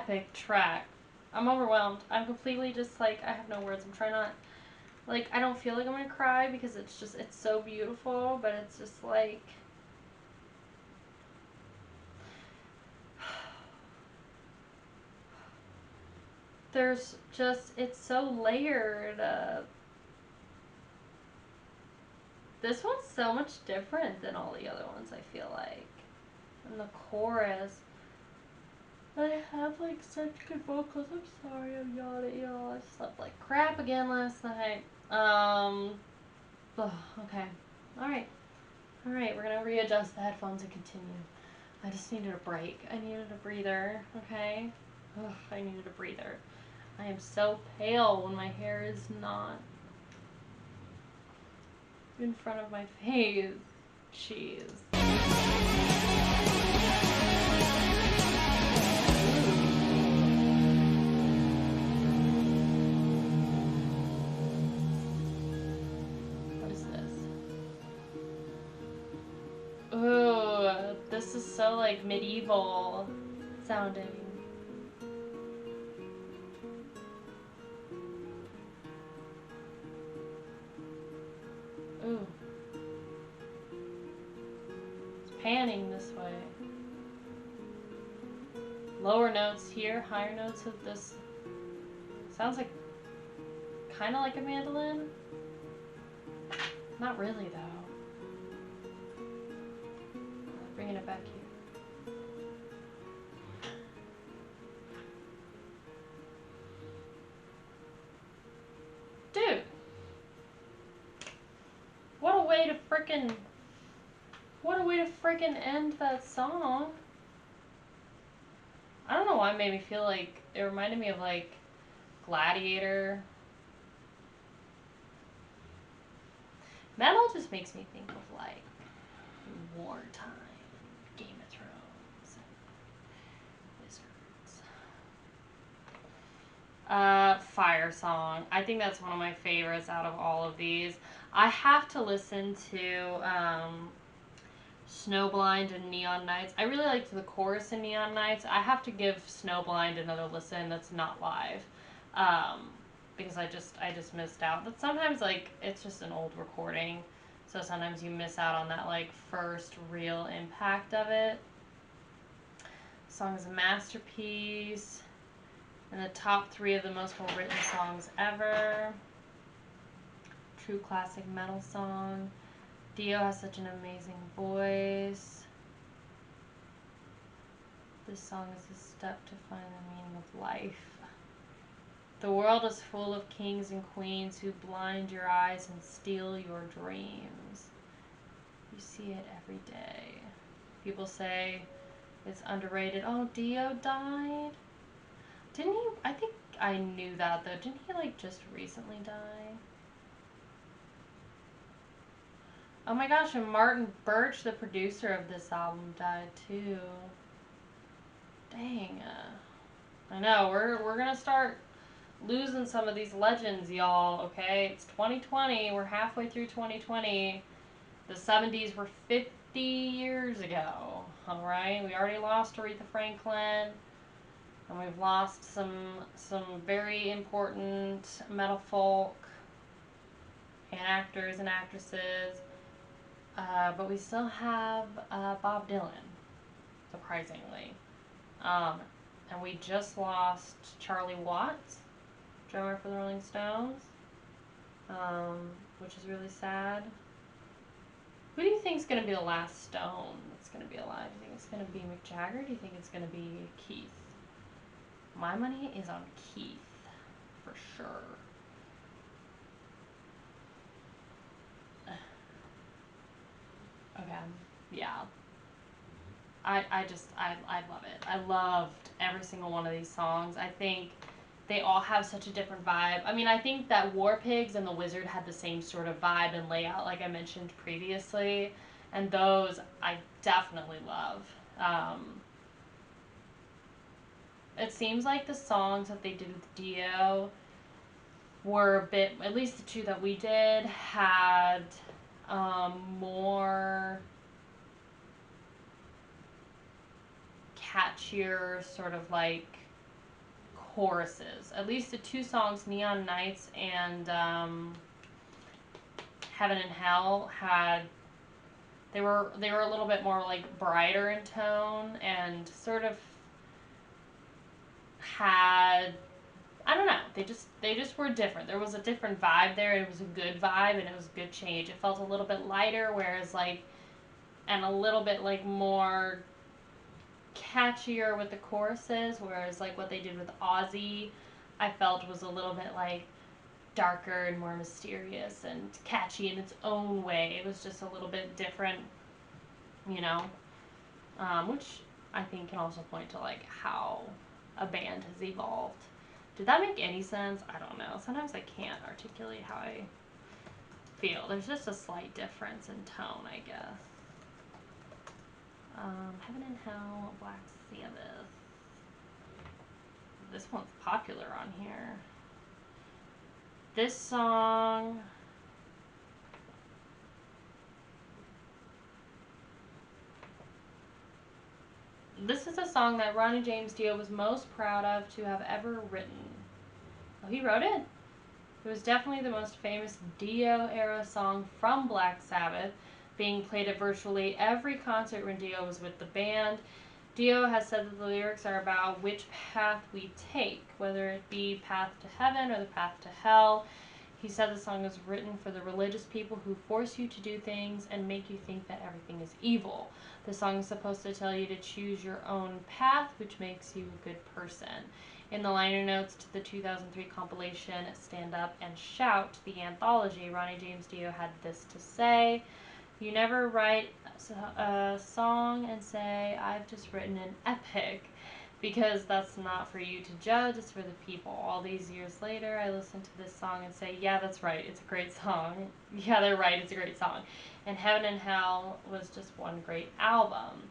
epic track. I'm overwhelmed. I'm completely just like, I have no words. I'm trying not, like, I don't feel like I'm gonna cry because it's just, it's so beautiful, but it's just like, there's just, it's so layered. This one's so much different than all the other ones, I feel like. And the chorus. I have like such good vocals. I'm sorry, I'm yawning, y'all. I slept like crap again last night. Okay. Alright. Alright, we're gonna readjust the headphones and continue. I just needed a break. I needed a breather, okay? Ugh, I needed a breather. I am so pale when my hair is not in front of my face. Jeez. What is this? Ooh, this is so like medieval sounding. Ooh. It's panning this way. Lower notes here, higher notes of this. Sounds like kind of like a mandolin. Not really though. Bringing it back here. Dude. What a way to frickin' end that song. I don't know why it made me feel like, it reminded me of like Gladiator. Metal just makes me think of like wartime, Game of Thrones, Wizards. Fire Song. I think that's one of my favorites out of all of these. I have to listen to Snowblind and Neon Nights. I really liked the chorus in Neon Nights. I have to give Snowblind another listen that's not live. Because I just missed out. But sometimes like it's just an old recording. So sometimes you miss out on that like first real impact of it. The song is a masterpiece. In the top 3 of the most well-written songs ever. True classic metal song. Dio has such an amazing voice. This song is a step to find the meaning of life. The world is full of kings and queens who blind your eyes and steal your dreams. You see it every day. People say it's underrated. Oh, Dio died? Didn't he? I think I knew that though. Didn't he like just recently die? Oh my gosh, and Martin Birch, the producer of this album, died too. Dang. I know, we're gonna start losing some of these legends, y'all, okay? It's 2020, we're halfway through 2020. The 70s were 50 years ago, alright? We already lost Aretha Franklin, and we've lost some very important metal folk and actors and actresses. But we still have Bob Dylan, surprisingly. And we just lost Charlie Watts, drummer for the Rolling Stones, which is really sad. Who do you think is going to be the last Stone that's going to be alive? Do you think it's going to be Mick Jagger? Do you think it's going to be Keith? My money is on Keith, for sure. Okay, yeah. I love it. I loved every single one of these songs. I think they all have such a different vibe. I mean, I think that War Pigs and The Wizard had the same sort of vibe and layout, like I mentioned previously, and those I definitely love. It seems like the songs that they did with Dio were a bit, at least the 2 that we did, had more catchier, sort of like choruses. At least the two songs, Neon Nights and Heaven and Hell, they were a little bit more like brighter in tone and sort of had, I don't know, they just were different. There was a different vibe there. It was a good vibe and it was a good change. It felt a little bit lighter, whereas like, and a little bit like more catchier with the choruses, whereas like what they did with Ozzy, I felt was a little bit like darker and more mysterious and catchy in its own way. It was just a little bit different, you know, which I think can also point to like how a band has evolved. Did that make any sense? I don't know. Sometimes I can't articulate how I feel. There's just a slight difference in tone, I guess. Heaven and Hell, Black Sabbath. This one's popular on here. This song... This is a song that Ronnie James Dio was most proud of to have ever written. Oh, he wrote it? It was definitely the most famous Dio-era song from Black Sabbath, being played at virtually every concert when Dio was with the band. Dio has said that the lyrics are about which path we take, whether it be path to heaven or the path to hell. He said the song was written for the religious people who force you to do things and make you think that everything is evil. The song is supposed to tell you to choose your own path, which makes you a good person. In the liner notes to the 2003 compilation Stand Up and Shout, the anthology, Ronnie James Dio had this to say: "You never write a song and say, I've just written an epic, because that's not for you to judge, it's for the people. All these years later, I listen to this song and say, yeah, that's right, it's a great song. Yeah, they're right, it's a great song. And Heaven and Hell was just one great album.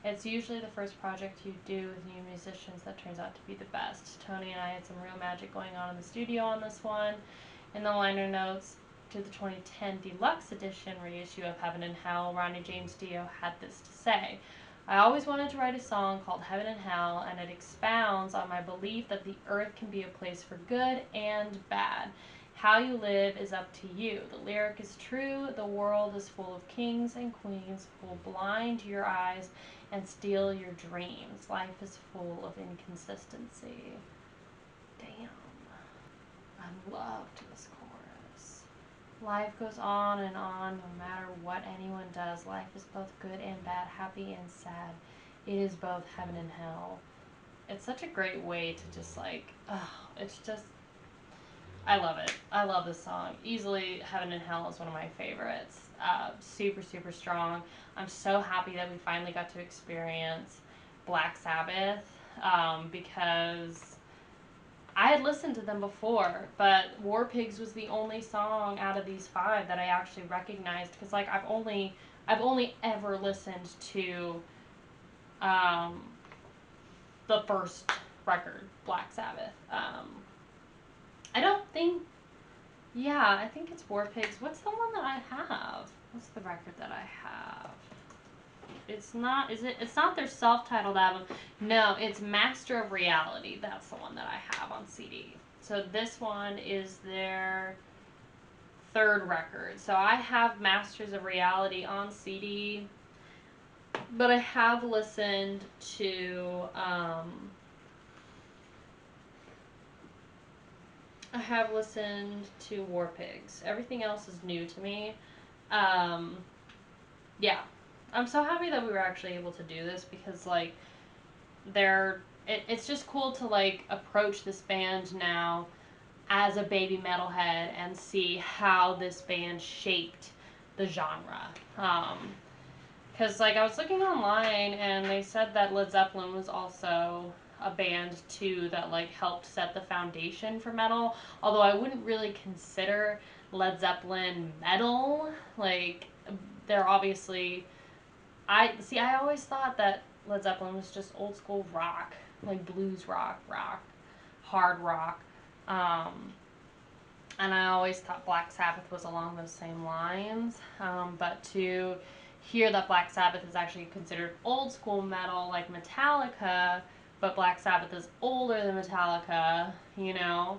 It's usually the first project you do with new musicians that turns out to be the best. Tony and I had some real magic going on in the studio on this one." In the liner notes to the 2010 deluxe edition reissue of Heaven and Hell, Ronnie James Dio had this to say: "I always wanted to write a song called Heaven and Hell, and it expounds on my belief that the earth can be a place for good and bad. How you live is up to you. The lyric is true. The world is full of kings and queens who will blind your eyes and steal your dreams. Life is full of inconsistency." Damn. I loved this chorus. "Life goes on and on, no matter what anyone does. Life is both good and bad, happy and sad. It is both heaven and hell." It's such a great way to just like, it's just, I love it. I love this song. Easily, Heaven and Hell is one of my favorites. Super, super strong. I'm so happy that we finally got to experience Black Sabbath, because I had listened to them before, but War Pigs was the only song out of these 5 that I actually recognized, because like I've only ever listened to the first record, Black Sabbath. I don't think, yeah, I think it's War Pigs. What's the one that I have? What's the record that I have? It's not, it's not their self-titled album. No, it's Master of Reality. That's the one that I have on CD. So this one is their 3rd record. So I have Masters of Reality on CD, but I have listened to, War Pigs. Everything else is new to me. Yeah. I'm so happy that we were actually able to do this, because like it's just cool to like approach this band now as a baby metalhead and see how this band shaped the genre. Because like I was looking online and they said that Led Zeppelin was also a band too that like helped set the foundation for metal, although I wouldn't really consider Led Zeppelin metal. Like, they're obviously, I always thought that Led Zeppelin was just old school rock, like blues rock, hard rock. And I always thought Black Sabbath was along those same lines. But to hear that Black Sabbath is actually considered old school metal, like Metallica, but Black Sabbath is older than Metallica, you know,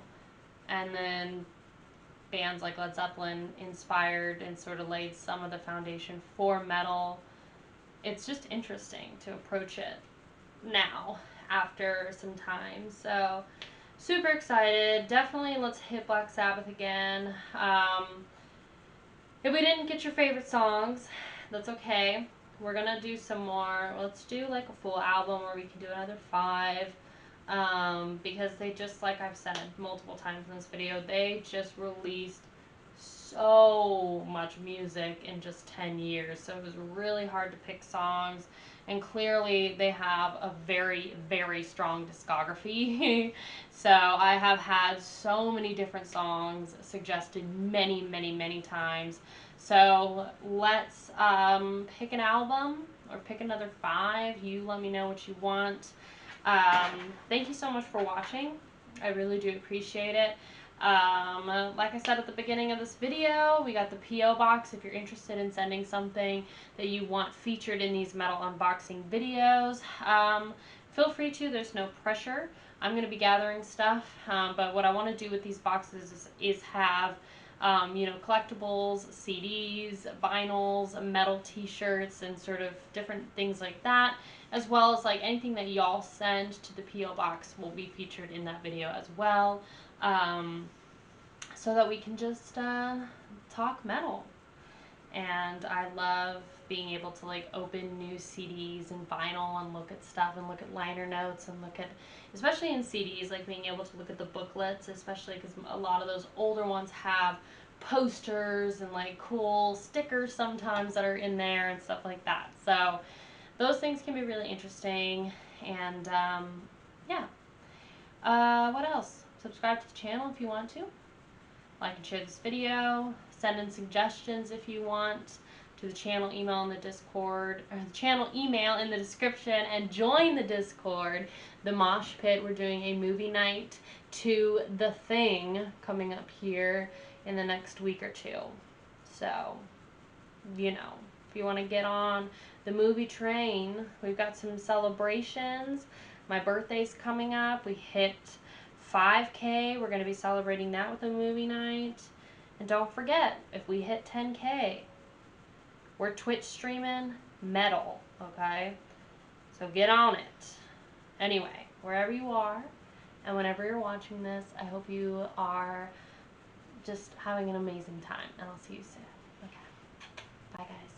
and then bands like Led Zeppelin inspired and sort of laid some of the foundation for metal. It's just interesting to approach it now after some time. So super excited. Definitely let's hit Black Sabbath again. If we didn't get your favorite songs, that's okay. We're gonna do some more. Let's do like a full album where we can do another 5. Because they just, like I've said multiple times in this video, they just released so much music in just 10 years. So it was really hard to pick songs. And clearly they have a very, very strong discography. So I have had so many different songs suggested many, many, many times. So let's pick an album or pick another 5. You let me know what you want. Thank you so much for watching. I really do appreciate it. Like I said at the beginning of this video, we got the P.O. box if you're interested in sending something that you want featured in these metal unboxing videos. Feel free to, there's no pressure. I'm going to be gathering stuff, but what I want to do with these boxes is have you know, collectibles, CDs, vinyls, metal t-shirts, and sort of different things like that, as well as like anything that y'all send to the P.O. box will be featured in that video as well, so that we can just talk metal. And I love being able to like open new CDs and vinyl and look at stuff and look at liner notes and look at, especially in CDs, like being able to look at the booklets, especially because a lot of those older ones have posters and like cool stickers sometimes that are in there and stuff like that. So those things can be really interesting. And yeah. What else? Subscribe to the channel if you want to. Like and share this video. Send in suggestions if you want to the channel email in the Discord, or the channel email in the description, and join the Discord, the Mosh Pit. We're doing a movie night to The Thing coming up here in the next week or 2. So, you know, if you want to get on the movie train, we've got some celebrations. My birthday's coming up. We hit 5K. We're going to be celebrating that with a movie night. And don't forget, if we hit 10K, we're Twitch streaming metal, okay? So get on it. Anyway, wherever you are and whenever you're watching this, I hope you are just having an amazing time. And I'll see you soon. Okay. Bye, guys.